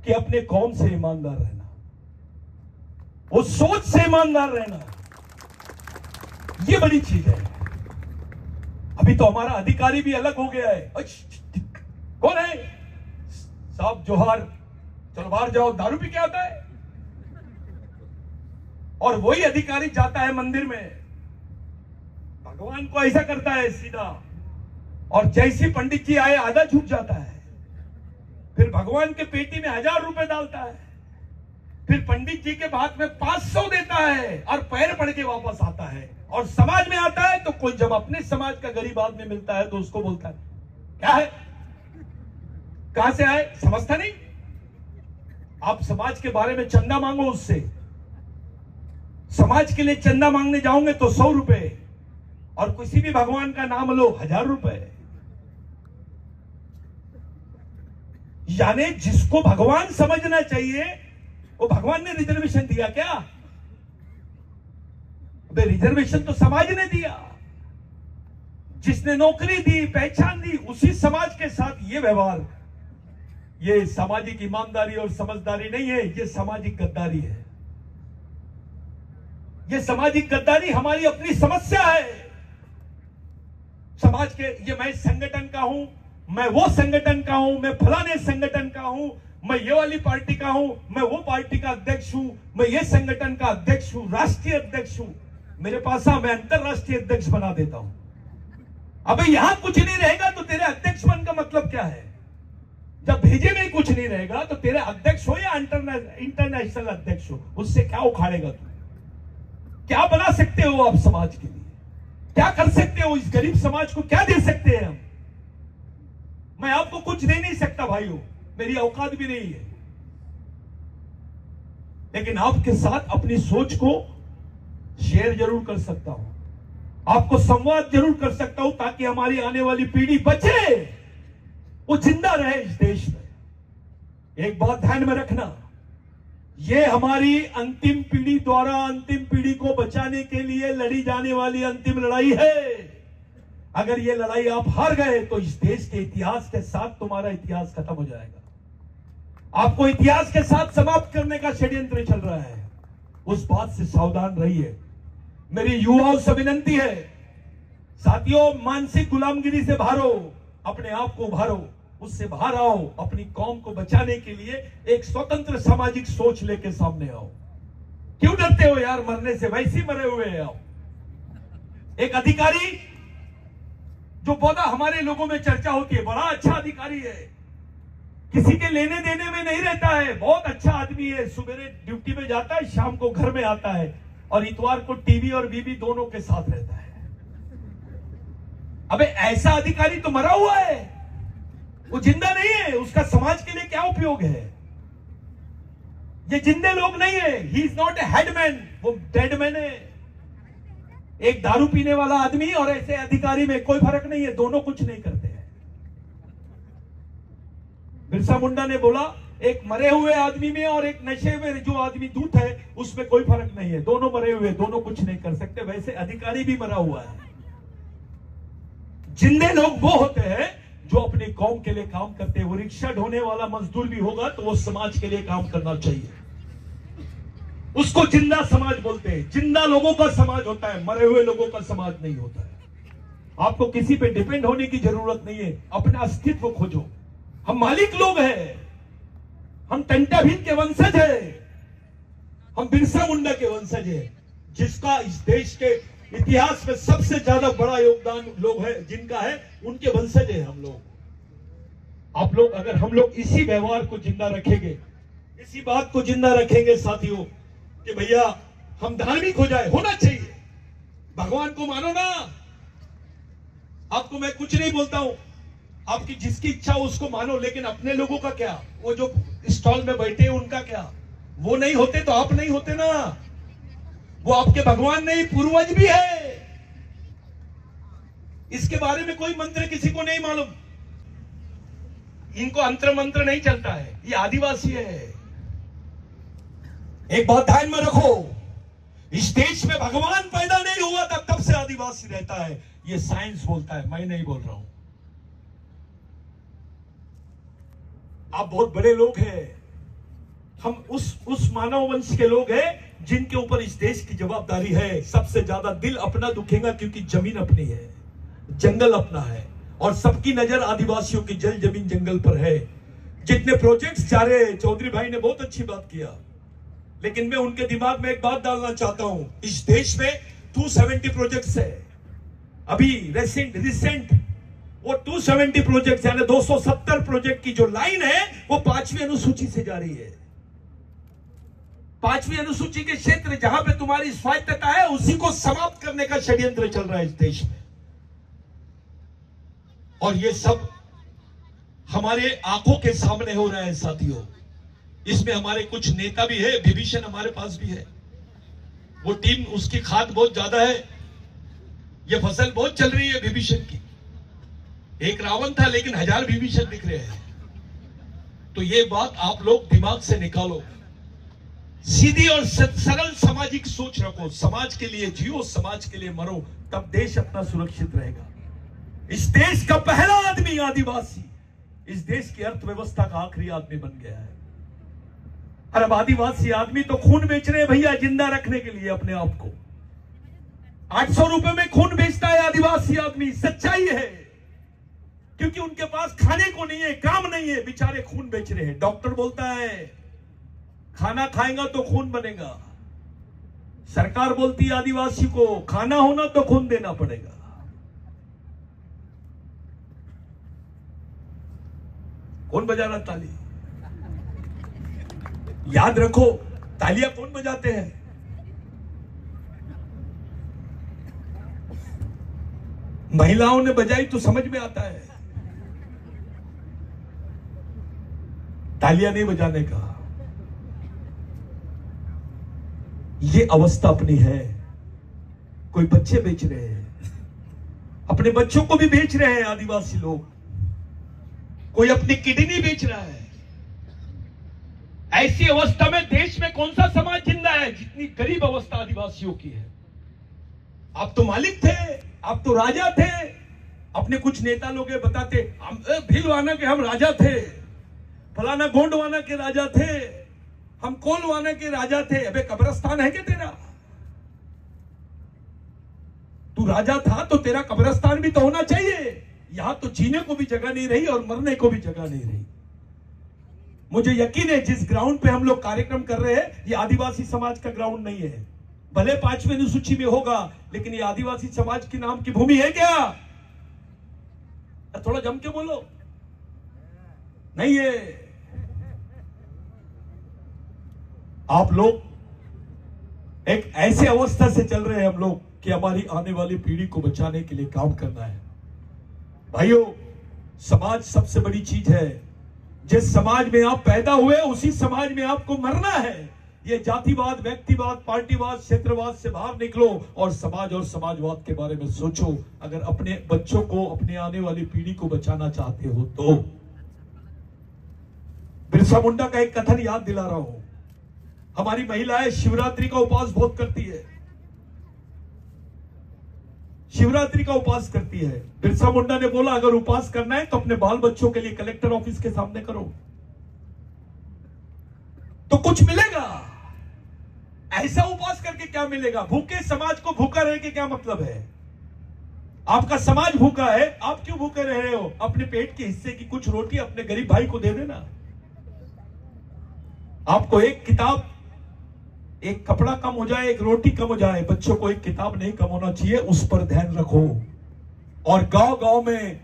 कि अपने कौम से ईमानदार रहना, उस सोच से ईमानदार रहना, ये बड़ी चीज है। अभी तो हमारा अधिकारी भी अलग हो गया है। कौन है साहब? जोहार, चलो बाहर जाओ, दारू पी के आता है। और वही अधिकारी जाता है मंदिर में, भगवान को ऐसा करता है सीधा, और जैसी पंडित जी आए आधा झुक जाता है, फिर भगवान के पेटी में 1000 रुपए डालता है, फिर पंडित जी के हाथ में 500 देता है और पैर पड़ के वापस आता है। और समाज में आता है तो कोई जब अपने समाज का गरीब आदमी मिलता है तो उसको बोलता है क्या है, कहां से आए, समझता नहीं। आप समाज के बारे में चंदा मांगो उससे, समाज के लिए चंदा मांगने जाओगे तो 100 रुपए, और किसी भी भगवान का नाम लो 1000 रुपए। यानी जिसको भगवान समझना चाहिए वो भगवान ने रिजर्वेशन दिया क्या? अबे रिजर्वेशन तो समाज ने दिया, जिसने नौकरी दी, पहचान दी, उसी समाज के साथ ये व्यवहार, ये सामाजिक ईमानदारी और समझदारी नहीं है, ये सामाजिक गद्दारी है। ये सामाजिक गद्दारी हमारी अपनी समस्या है समाज के। ये मैं संगठन का हूं, मैं वो संगठन का हूं, मैं फलाने संगठन का हूं, मैं ये वाली पार्टी का हूं, मैं वो पार्टी का अध्यक्ष हूं, मैं ये संगठन का अध्यक्ष हूं, राष्ट्रीय अध्यक्ष हूं, मेरे पास मैं अंतरराष्ट्रीय अध्यक्ष बना देता हूं। अबे यहां कुछ नहीं रहेगा तो तेरे अध्यक्ष बन का मतलब क्या है? जब भेजे में कुछ नहीं रहेगा तो तेरे अध्यक्ष हो या इंटरनेशनल अध्यक्ष हो, उससे क्या उखाड़ेगा तू? क्या बना सकते हो आप समाज के लिए? क्या कर सकते हो? इस गरीब समाज को क्या दे सकते हैं हम? मैं आपको कुछ दे नहीं सकता भाइयों, मेरी औकात भी नहीं है, लेकिन आपके साथ अपनी सोच को शेयर जरूर कर सकता हूं, आपको संवाद जरूर कर सकता हूं, ताकि हमारी आने वाली पीढ़ी बचे, वो जिंदा रहे इस देश में। एक बात ध्यान में रखना, ये हमारी अंतिम पीढ़ी द्वारा अंतिम पीढ़ी को बचाने के लिए लड़ी जाने वाली अंतिम लड़ाई है। अगर ये लड़ाई आप हार गए तो इस देश के इतिहास के साथ तुम्हारा इतिहास खत्म हो जाएगा। आपको इतिहास के साथ समाप्त करने का षड्यंत्र चल रहा है, उस बात से सावधान रहिए। मेरी युवाओं से विनती है, साथियों, मानसिक गुलामगिरी से बाहर हो, अपने आप को उभारो, उससे बाहर आओ, अपनी कौम को बचाने के लिए एक स्वतंत्र सामाजिक सोच लेके सामने आओ। क्यों डरते हो यार? मरने से वैसे ही मरे हुए आओ। एक अधिकारी जो पौधा हमारे लोगों में चर्चा होती है, बड़ा अच्छा अधिकारी है, किसी के लेने देने में नहीं रहता है, बहुत अच्छा आदमी है, सुबह ड्यूटी में जाता है, शाम को घर में आता है, और इतवार को टीवी और बीबी दोनों के साथ रहता है। अबे ऐसा अधिकारी तो मरा हुआ है, वो जिंदा नहीं है, उसका समाज के लिए क्या उपयोग है? ये जिंदे लोग नहीं है, he is not a headman, वो डेडमैन है। एक दारू पीने वाला आदमी और ऐसे अधिकारी में कोई फर्क नहीं है, दोनों कुछ नहीं करते हैं। बिरसा मुंडा ने बोला, एक मरे हुए आदमी में और एक नशे में जो आदमी दूत है, उसमें कोई फर्क नहीं है, दोनों मरे हुए, दोनों कुछ नहीं कर सकते। वैसे अधिकारी भी मरा हुआ है। जिंदे लोग वो होते हैं जो अपने कौम के लिए काम करते हैं। वो रिक्शा ढोने वाला मजदूर भी होगा तो वो समाज के लिए काम करना चाहिए। उसको जिंदा समाज बोलते हैं। जिंदा लोगों का समाज होता है, मरे हुए लोगों का समाज नहीं होता है। आपको किसी पे डिपेंड होने की जरूरत नहीं है, अपना अस्तित्व खोजो। हम मालिक लोग हैं, हम टंटा भीम के वंशज हैं, हम बिरसा मुंडा के वंशज हैं, जिसका इस देश के इतिहास में सबसे ज्यादा बड़ा योगदान लोग है, जिनका है, उनके वंशज हैं हम लोग। आप लोग, अगर हम लोग इसी व्यवहार को जिंदा रखेंगे, इसी बात को जिंदा रखेंगे साथियों, कि भैया हम धार्मिक हो जाए, होना चाहिए, भगवान को मानो ना। आपको मैं कुछ नहीं बोलता हूं, आपकी जिसकी इच्छा हो उसको मानो, लेकिन अपने लोगों का क्या? वो जो स्टॉल में बैठे हैं उनका क्या? वो नहीं होते तो आप नहीं होते ना। वो आपके भगवान नहीं, पूर्वज भी है। इसके बारे में कोई मंत्र किसी को नहीं मालूम। इनको अंतर मंत्र नहीं चलता है, ये आदिवासी है। एक बात ध्यान में रखो, इस देश में भगवान पैदा नहीं हुआ था तब से आदिवासी रहता है। ये साइंस बोलता है, मैं नहीं बोल रहा हूं। आप बहुत बड़े लोग हैं, हम उस मानव वंश के लोग हैं जिनके ऊपर इस देश की जवाबदारी है। सबसे ज्यादा दिल अपना दुखेगा क्योंकि जमीन अपनी है, जंगल अपना है, और सबकी नजर आदिवासियों की जल जमीन जंगल पर है। जितने प्रोजेक्ट्स जा रहे हैं, चौधरी भाई ने बहुत अच्छी बात किया, लेकिन मैं उनके दिमाग में एक बात डालना चाहता हूं। इस देश में 270 प्रोजेक्ट्स है। अभी रिसेंट वो 270 प्रोजेक्ट यानी 270 प्रोजेक्ट की जो लाइन है वो 5वीं अनुसूची से जा रही है। 5वीं अनुसूची के क्षेत्र जहां पे तुम्हारी स्वायत्तता है, उसी को समाप्त करने का षड्यंत्र चल रहा है इस देश में। और ये सब हमारे आंखों के सामने हो रहा है साथियों। इसमें हमारे कुछ नेता भी है, विभीषण हमारे पास भी है। वो टीम, उसकी खाद बहुत ज्यादा है, ये फसल बहुत चल रही है विभीषण की। एक रावण था लेकिन 1000 विभीषण दिख रहे हैं। तो ये बात आप लोग दिमाग से निकालो। सीधी और सरल सामाजिक सोच रखो। समाज के लिए जियो, समाज के लिए मरो, तब देश अपना सुरक्षित रहेगा। इस देश का पहला आदमी आदिवासी इस देश की अर्थव्यवस्था का आखिरी आदमी बन गया है। और अब आदिवासी आदमी तो खून बेच रहे हैं भैया, जिंदा रखने के लिए अपने आप को। 800 रुपए में खून बेचता है आदिवासी आदमी। सच्चाई है, क्योंकि उनके पास खाने को नहीं है, काम नहीं है, बेचारे खून बेच रहे हैं। डॉक्टर बोलता है खाना खाएगा तो खून बनेगा। सरकार बोलती है आदिवासी को खाना होना तो खून देना पड़ेगा। कौन बजा रहा ताली? याद रखो, तालियां कौन बजाते हैं? महिलाओं ने बजाई तो समझ में आता है, तालियां नहीं बजाने का। ये अवस्था अपनी है। कोई बच्चे बेच रहे हैं, अपने बच्चों को भी बेच रहे हैं आदिवासी लोग। कोई अपनी किडनी बेच रहा है। ऐसी अवस्था में देश में कौन सा समाज जिंदा है जितनी गरीब अवस्था आदिवासियों की है? आप तो मालिक थे, आप तो राजा थे। अपने कुछ नेता लोग बताते हम भीलवाना के हम राजा थे, फलाना गोंडवाना के राजा थे, हम कोलवाना के राजा थे। अबे कब्रिस्तान है क्या तेरा? तू राजा था तो तेरा कब्रिस्तान भी तो होना चाहिए। यहां तो जीने को भी जगह नहीं रही और मरने को भी जगह नहीं रही। मुझे यकीन है जिस ग्राउंड पे हम लोग कार्यक्रम कर रहे हैं, ये आदिवासी समाज का ग्राउंड नहीं है। भले 5वीं अनुसूची में होगा, लेकिन ये आदिवासी समाज के नाम की भूमि है क्या? थोड़ा जम के बोलो। नहीं है। आप लोग एक ऐसे अवस्था से चल रहे हैं हम लोग कि हमारी आने वाली पीढ़ी को बचाने के लिए काम करना है। भाइयों, समाज सबसे बड़ी चीज है। जिस समाज में आप पैदा हुए उसी समाज में आपको मरना है। ये जातिवाद, व्यक्तिवाद, पार्टीवाद, क्षेत्रवाद से बाहर निकलो और समाज और समाजवाद के बारे में सोचो। अगर अपने बच्चों को, अपने आने वाली पीढ़ी को बचाना चाहते हो तो। बिरसा मुंडा का एक कथन याद दिला रहा हूं। हमारी महिलाएं शिवरात्रि का उपवास बहुत करती है। शिवरात्रि का उपवास करती है। बिरसा मुंडा ने बोला अगर उपवास करना है तो अपने बाल बच्चों के लिए कलेक्टर ऑफिस के सामने करो तो कुछ मिलेगा। ऐसा उपवास करके क्या मिलेगा? भूखे समाज को भूखा रह के क्या मतलब है? आपका समाज भूखा है, आप क्यों भूखे रह रहे हो? अपने पेट के हिस्से की कुछ रोटी अपने गरीब भाई को दे देना। आपको एक किताब, एक कपड़ा कम हो जाए, एक रोटी कम हो जाए, बच्चों को एक किताब नहीं कम होना चाहिए, उस पर ध्यान रखो। और गांव गांव में,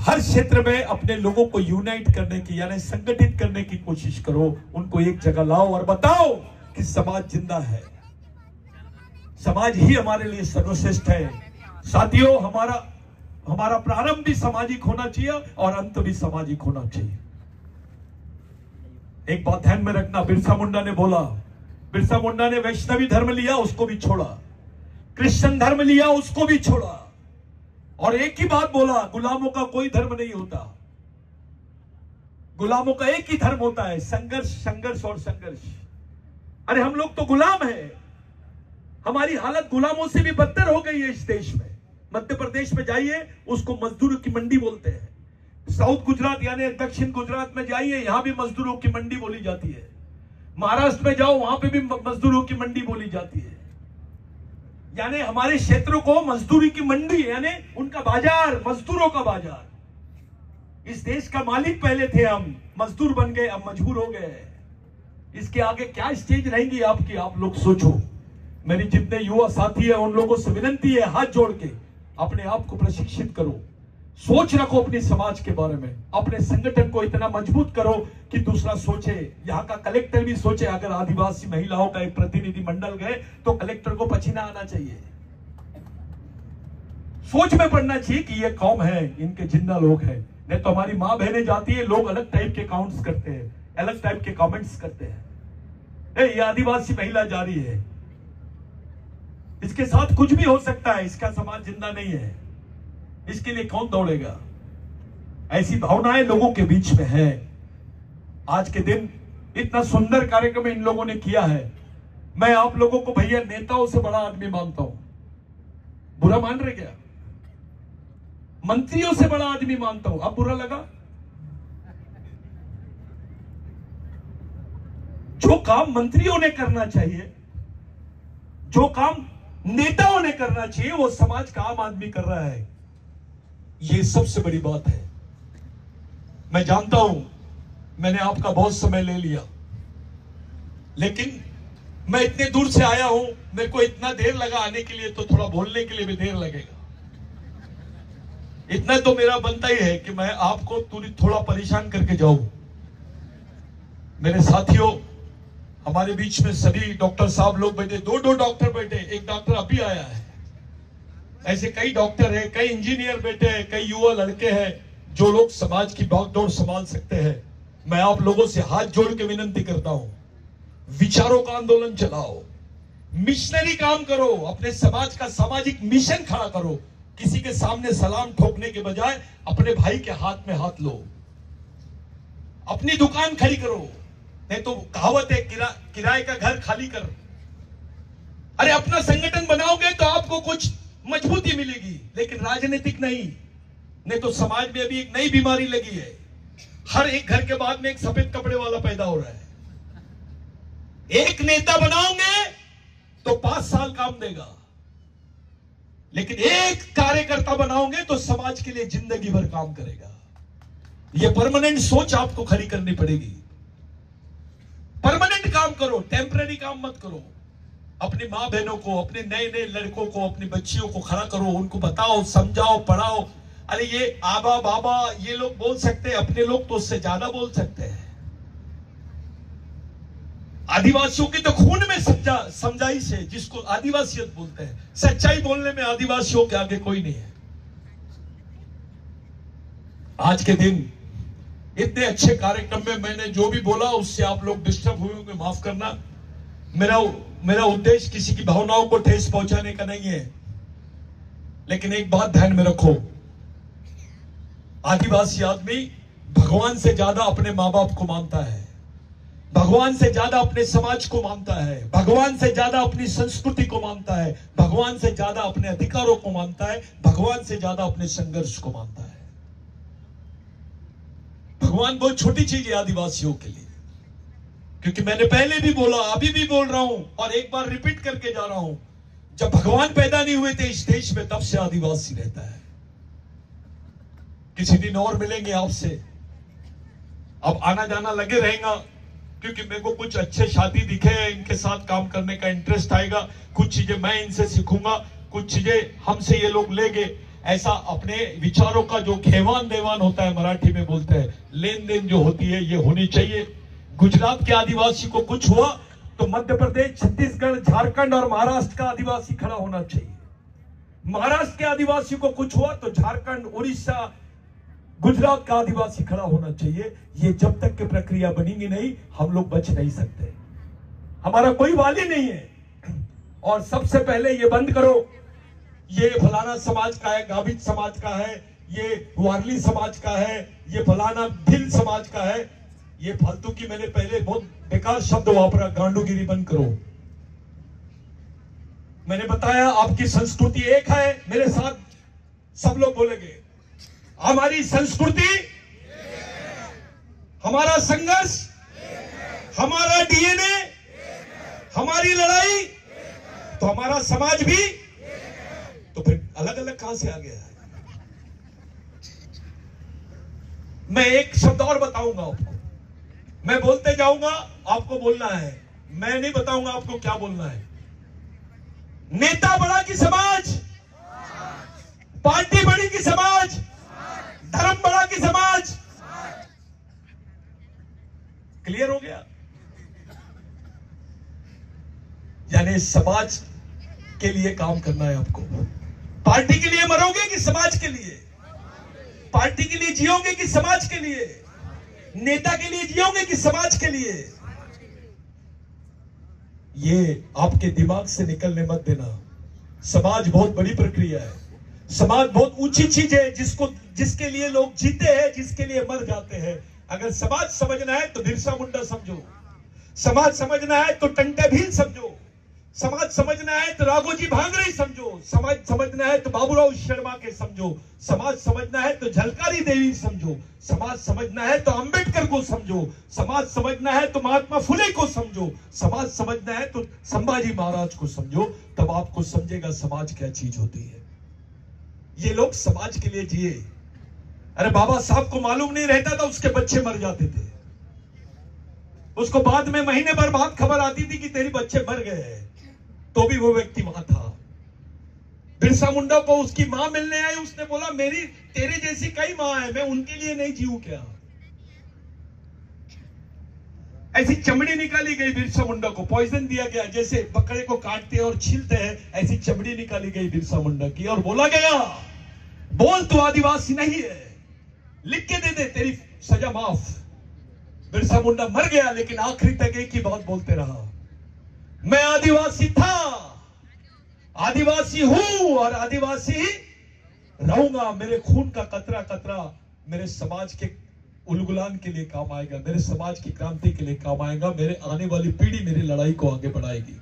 हर क्षेत्र में अपने लोगों को यूनाइट करने की, यानी संगठित करने की कोशिश करो। उनको एक जगह लाओ और बताओ कि समाज जिंदा है, समाज ही हमारे लिए सर्वश्रेष्ठ है। साथियों, हमारा प्रारंभ भी सामाजिक होना चाहिए और अंत भी सामाजिक होना चाहिए। एक बात ध्यान में रखना, बिरसा मुंडा ने बोला, बिरसा मुंडा ने वैष्णवी धर्म लिया, उसको भी छोड़ा, क्रिश्चियन धर्म लिया, उसको भी छोड़ा, और एक ही बात बोला, गुलामों का कोई धर्म नहीं होता, गुलामों का एक ही धर्म होता है, संघर्ष, संघर्ष और संघर्ष। अरे हम लोग तो गुलाम हैं, हमारी हालत गुलामों से भी बदतर हो गई है इस देश में। मध्य प्रदेश में जाइए, उसको मजदूरों की मंडी बोलते हैं। साउथ गुजरात यानी दक्षिण गुजरात में जाइए, यहां भी मजदूरों की मंडी बोली जाती है। महाराष्ट्र में जाओ, वहां पे भी मजदूरों की मंडी बोली जाती है। यानी हमारे क्षेत्रों को मजदूरी की मंडी, यानी उनका बाजार, मजदूरों का बाजार। इस देश का मालिक पहले थे हम, मजदूर बन गए, अब मजबूर हो गए। इसके आगे क्या स्टेज रहेंगी आपकी, आप लोग सोचो। मेरी जितने युवा साथी है उन लोगों से विनती है, हाथ जोड़ के अपने आप को प्रशिक्षित करो, सोच रखो अपने समाज के बारे में, अपने संगठन को इतना मजबूत करो कि दूसरा सोचे। यहाँ का कलेक्टर भी सोचे, अगर आदिवासी महिलाओं का एक प्रतिनिधि मंडल गए तो कलेक्टर को पसीना आना चाहिए, सोच में पड़ना चाहिए कि ये कौम है, इनके जिंदा लोग हैं। नहीं तो हमारी माँ बहनें जाती है, लोग अलग टाइप के काउंट्स करते हैं, अलग टाइप के कमेंट्स करते हैं, ये आदिवासी महिला जा रही है, इसके साथ कुछ भी हो सकता है, इसका समाज जिंदा नहीं है, इसके लिए कौन दौड़ेगा? ऐसी भावनाएं लोगों के बीच में है। आज के दिन इतना सुंदर कार्यक्रम इन लोगों ने किया है। मैं आप लोगों को भैया नेताओं से बड़ा आदमी मानता हूं, बुरा मान रहे क्या? मंत्रियों से बड़ा आदमी मानता हूं, अब बुरा लगा? जो काम मंत्रियों ने करना चाहिए, जो काम नेताओं ने करना चाहिए, वो समाज का आम आदमी कर रहा है। ये सबसे बड़ी बात है। मैं जानता हूं मैंने आपका बहुत समय ले लिया, लेकिन मैं इतने दूर से आया हूं, मेरे को इतना देर लगा आने के लिए, तो थोड़ा बोलने के लिए भी देर लगेगा। इतना तो मेरा बनता ही है कि मैं आपको थोड़ा परेशान करके जाऊं। मेरे साथियों, हमारे बीच में सभी डॉक्टर साहब लोग बैठे, दो डॉक्टर बैठे, एक डॉक्टर अभी आया है, ऐसे कई डॉक्टर हैं, कई इंजीनियर बैठे हैं, कई युवा लड़के हैं जो लोग समाज की बागडोर संभाल सकते हैं। मैं आप लोगों से हाथ जोड़ के विनती करता हूं, विचारों का आंदोलन चलाओ, मिशनरी काम करो, अपने समाज का सामाजिक मिशन खड़ा करो। किसी के सामने सलाम ठोकने के बजाय अपने भाई के हाथ में हाथ लो, अपनी दुकान खड़ी करो। नहीं तो कहावत है, किराए का घर खाली कर। अरे अपना संगठन बनाओगे तो आपको कुछ मजबूती मिलेगी, लेकिन राजनीतिक नहीं तो समाज में अभी एक नई बीमारी लगी है, हर एक घर के बाद में एक सफेद कपड़े वाला पैदा हो रहा है। एक नेता बनाओगे तो 5 साल काम देगा, लेकिन एक कार्यकर्ता बनाओगे तो समाज के लिए जिंदगी भर काम करेगा। यह परमानेंट सोच आपको खड़ी करनी पड़ेगी। परमानेंट काम करो, टेम्पररी काम मत करो। अपनी मां बहनों को, अपने नए नए लड़कों को, अपनी बच्चियों को खड़ा करो, उनको बताओ, समझाओ, पढ़ाओ। अरे ये आबा बाबा ये लोग बोल सकते हैं, अपने लोग तो उससे ज्यादा बोल सकते हैं। आदिवासियों के तो खून में समझाइश है, जिसको आदिवासियत बोलते हैं। सच्चाई बोलने में आदिवासियों के आगे कोई नहीं है। आज के दिन इतने अच्छे कार्यक्रम में मैंने जो भी बोला उससे आप लोग डिस्टर्ब हुए होंगे, माफ करना। मेरा उद्देश्य किसी की भावनाओं को ठेस पहुंचाने का नहीं है, लेकिन एक बात ध्यान में रखो, आदिवासी आदमी भगवान से ज्यादा अपने मां बाप को मानता है। भगवान से ज्यादा अपने समाज को मानता है, भगवान से ज्यादा अपनी संस्कृति को मानता है, भगवान से ज्यादा अपने अधिकारों को मानता है, भगवान से ज्यादा अपने संघर्ष को मानता है। भगवान बहुत छोटी चीज है आदिवासियों के लिए, क्योंकि मैंने पहले भी बोला, अभी भी बोल रहा हूं और एक बार रिपीट करके जा रहा हूं, जब भगवान पैदा नहीं हुए थे इस देश में तब से आदिवासी रहता है। किसी दिन और मिलेंगे आपसे, अब आना जाना लगे रहेगा, क्योंकि मेरे को कुछ अच्छे शादी दिखे, इनके साथ काम करने का इंटरेस्ट आएगा, कुछ चीजें मैं इनसे सीखूंगा, कुछ चीजें हमसे ये लोग लेंगे। ऐसा अपने विचारों का जो घेवान देवान होता है, मराठी में बोलते हैं, लेन देन जो होती है, ये होनी चाहिए। गुजरात के आदिवासी को कुछ हुआ तो मध्य प्रदेश, छत्तीसगढ़, झारखंड और महाराष्ट्र का आदिवासी खड़ा होना चाहिए। महाराष्ट्र के आदिवासी को कुछ हुआ तो झारखंड, उड़ीसा, गुजरात का आदिवासी खड़ा होना चाहिए। ये जब तक की प्रक्रिया बनेगी नहीं, हम लोग बच नहीं सकते। हमारा कोई वाली नहीं है। और सबसे पहले ये बंद करो, ये फलाना समाज का है, गाभित समाज का है, ये वारली समाज का है, ये फलाना भिल समाज का है, ये फालतू की मैंने पहले बहुत बेकार शब्द वापरा, गांडूगिरी बंद करो। मैंने बताया आपकी संस्कृति एक है, मेरे साथ सब लोग बोलेंगे, हमारी संस्कृति, हमारा संघर्ष, हमारा डीएनए, हमारी लड़ाई, तो हमारा समाज भी, तो फिर अलग अलग कहां से आ गया है? मैं एक शब्द और बताऊंगा आपको, मैं बोलते जाऊंगा, आपको बोलना है, मैं नहीं बताऊंगा आपको क्या बोलना है। नेता बड़ा कि समाज, पार्टी बड़ी कि समाज, धर्म बड़ा कि समाज? क्लियर हो गया? यानी समाज के लिए काम करना है आपको। पार्टी के लिए मरोगे कि समाज के लिए? पार्टी के लिए जियोगे कि समाज के लिए? नेता के लिए जियोगे कि समाज के लिए? ये आपके दिमाग से निकलने मत देना। समाज बहुत बड़ी प्रक्रिया है, समाज बहुत ऊंची चीज है, जिसके लिए लोग जीते हैं, जिसके लिए मर जाते हैं। अगर समाज समझना है तो बिरसा मुंडा समझो, समाज समझना है तो टंटे भील समझो, समाज समझना है तो राघोजी भांगरे समझो, समाज समझना है तो बाबूराव शर्मा के समझो, समाज समझना है तो झलकारी देवी समझो, समाज समझना है तो अंबेडकर को समझो, समाज समझना है तो महात्मा फुले को समझो, समाज समझना है तो संभाजी महाराज को समझो। तब आपको समझेगा समाज क्या चीज होती है। ये लोग समाज के लिए जिए। अरे बाबा साहब को मालूम नहीं रहता था, उसके बच्चे मर जाते थे, उसको बाद में महीने भर बाद खबर आती थी कि तेरे बच्चे मर गए हैं, तो भी वो व्यक्ति वहां था। बिरसा मुंडा को उसकी मां मिलने आई, उसने बोला मेरी तेरे जैसी कई मां है, मैं उनके लिए नहीं जीऊं क्या? ऐसी चमड़ी निकाली गई बिरसा मुंडा को, पॉइजन दिया गया, जैसे बकरे को काटते हैं और छीलते हैं, ऐसी चमड़ी निकाली गई बिरसा मुंडा की, और बोला गया बोल तू आदिवासी नहीं है, लिख के दे दे तेरी सजा माफ। बिरसा मुंडा मर गया, लेकिन आखिरी तक एक ही बात बोलते रहा, मैं आदिवासी था, आदिवासी हूं और आदिवासी ही रहूंगा। मेरे खून का कतरा कतरा मेरे समाज के उलगुलान के लिए काम आएगा, मेरे समाज की क्रांति के लिए काम आएगा, मेरे आने वाली पीढ़ी मेरी लड़ाई को आगे बढ़ाएगी।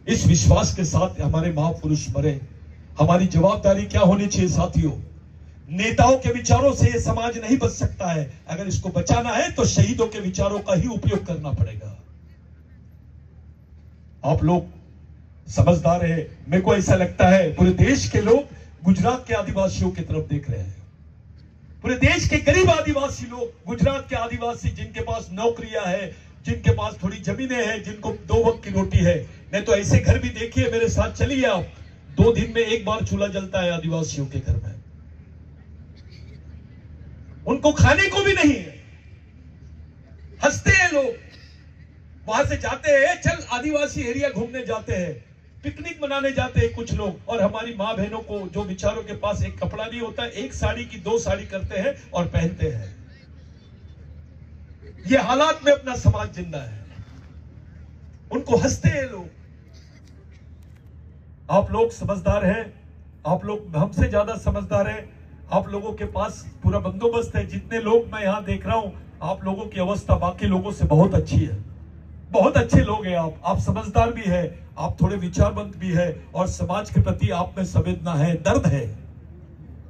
इस विश्वास के साथ हमारे महापुरुष मरे। हमारी जवाबदारी क्या होनी चाहिए साथियों? नेताओं के विचारों से यह समाज नहीं बच सकता है। अगर इसको बचाना है तो शहीदों के विचारों का ही उपयोग करना पड़ेगा। आप लोग समझदार है, मेरे को ऐसा लगता है पूरे देश के लोग गुजरात के आदिवासियों की तरफ देख रहे हैं। पूरे देश के गरीब आदिवासी लोग, गुजरात के आदिवासी जिनके पास नौकरियां है, जिनके पास थोड़ी जमीनें हैं, जिनको 2 वक्त की रोटी है, नहीं तो ऐसे घर भी देखिए, मेरे साथ चलिए आप, 2 दिन में 1 बार चूल्हा जलता है आदिवासियों के घर में, उनको खाने को भी नहीं है। हंसते हैं लोग, वहां से जाते हैं, चल आदिवासी एरिया घूमने जाते हैं, पिकनिक मनाने जाते हैं कुछ लोग, और हमारी मां बहनों को जो बेचारों के पास एक कपड़ा नहीं होता, 1 साड़ी की 2 साड़ी करते हैं और पहनते हैं। ये हालात में अपना समाज जिंदा है, उनको हंसते हैं लोग। आप लोग समझदार हैं, आप लोग हमसे ज्यादा समझदार हैं, आप लोगों के पास पूरा बंदोबस्त है। जितने लोग मैं यहां देख रहा हूं, आप लोगों की अवस्था बाकी लोगों से बहुत अच्छी है। बहुत अच्छे लोग हैं आप समझदार भी है, आप थोड़े विचारवंत भी है, और समाज के प्रति आप में संवेदना है, दर्द है।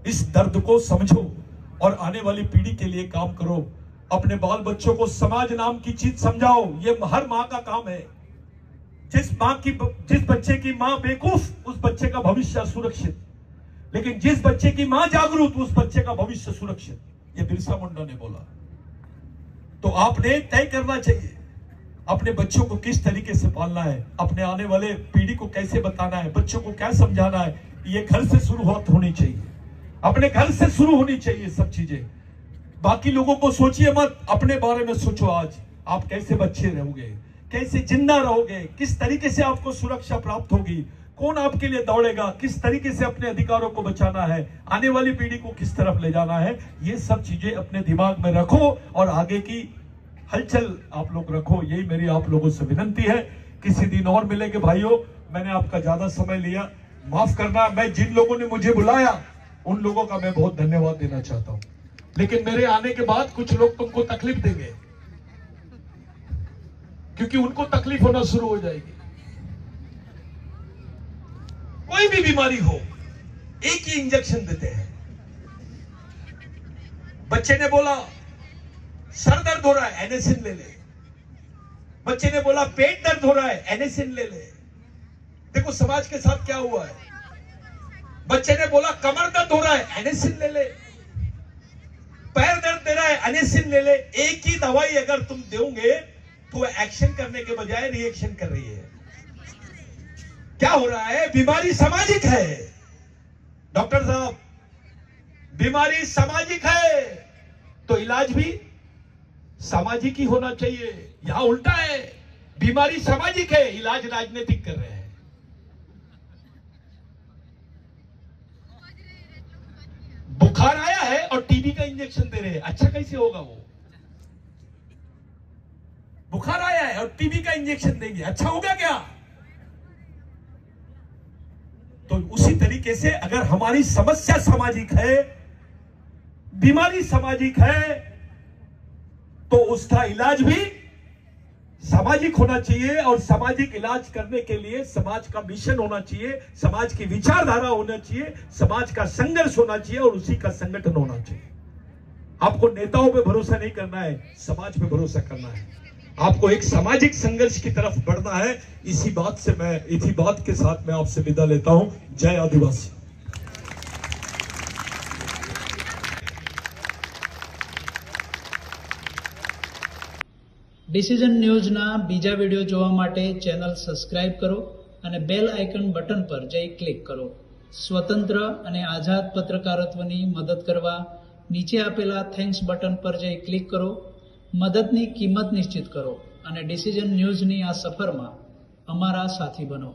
इस दर्द को समझो और आने वाली पीढ़ी के लिए काम करो। अपने बाल बच्चों को समाज नाम की चीज समझाओ, ये हर माँ का काम है। जिस बच्चे की माँ बेवकूफ, उस बच्चे का भविष्य सुरक्षित, लेकिन जिस बच्चे की माँ जागरूक, उस बच्चे का भविष्य सुरक्षित। ये बिरसा मुंडा ने बोला। तो आपने तय करना चाहिए अपने बच्चों को किस तरीके से पालना है, अपने आने वाले पीढ़ी को कैसे बताना है, बच्चों को क्या समझाना है। ये घर से शुरुआत होनी चाहिए, अपने घर से शुरू होनी चाहिए सब चीजें। बाकी लोगों को सोचिए मत, अपने बारे में सोचो। आज आप कैसे बच्चे रहोगे, कैसे जिंदा रहोगे, किस तरीके से आपको सुरक्षा प्राप्त होगी, कौन आपके लिए दौड़ेगा, किस तरीके से अपने अधिकारों को बचाना है, आने वाली पीढ़ी को किस तरफ ले जाना है। ये सब चीजें अपने दिमाग में रखो और आगे की हलचल आप लोग रखो। यही मेरी आप लोगों से विनंती है। किसी दिन और मिलेंगे भाइयों, मैंने आपका ज्यादा समय लिया, माफ करना। मैं जिन लोगों ने मुझे बुलाया उन लोगों का मैं बहुत धन्यवाद देना चाहता हूं, लेकिन मेरे आने के बाद कुछ लोग तुमको तकलीफ देंगे, क्योंकि उनको तकलीफ होना शुरू हो जाएगी। कोई भी बीमारी हो, एक ही इंजेक्शन देते हैं। बच्चे ने बोला सर दर्द हो रहा है, एनेसिन ले ले। बच्चे ने बोला पेट दर्द हो रहा है, एनेसिन ले ले। देखो समाज के साथ क्या हुआ है। बच्चे ने बोला कमर दर्द हो रहा है, एनेसिन ले ले। पैर दर्द दे रहा है, एनेसिन ले ले। एक ही दवाई अगर तुम दोगे तो एक्शन करने के बजाय रिएक्शन कर रही है। क्या हो रहा है? बीमारी सामाजिक है डॉक्टर साहब, बीमारी सामाजिक है तो इलाज भी सामाजिक ही होना चाहिए। यहां उल्टा है, बीमारी सामाजिक है, इलाज राजनीतिक कर रहे हैं। बुखार आया है और टीबी का इंजेक्शन दे रहे हैं, अच्छा कैसे होगा वो? बुखार आया है और टीबी का इंजेक्शन देंगे, अच्छा होगा क्या? तो उसी तरीके से अगर हमारी समस्या सामाजिक है, बीमारी सामाजिक है, तो उसका इलाज भी सामाजिक होना चाहिए। और सामाजिक इलाज करने के लिए समाज का मिशन होना चाहिए, समाज की विचारधारा होना चाहिए, समाज का संघर्ष होना चाहिए और उसी का संगठन होना चाहिए। आपको नेताओं पे भरोसा नहीं करना है, समाज पे भरोसा करना है। आपको एक सामाजिक संघर्ष की तरफ बढ़ना है। इसी बात के साथ मैं आपसे विदा लेता हूं। जय आदिवासी। ડિસિઝન ન્યૂઝના બીજા વિડીયો જોવા માટે ચેનલ સબસ્ક્રાઇબ કરો અને બેલ આઇકન બટન પર જઈ ક્લિક કરો. સ્વતંત્ર અને આઝાદ પત્રકારત્વની મદદ કરવા નીચે આપેલા થેન્ક્સ બટન પર જઈ ક્લિક કરો. મદદની કિંમત નિશ્ચિત કરો અને ડિસિઝન ન્યૂઝની આ સફરમાં અમારા સાથી બનો.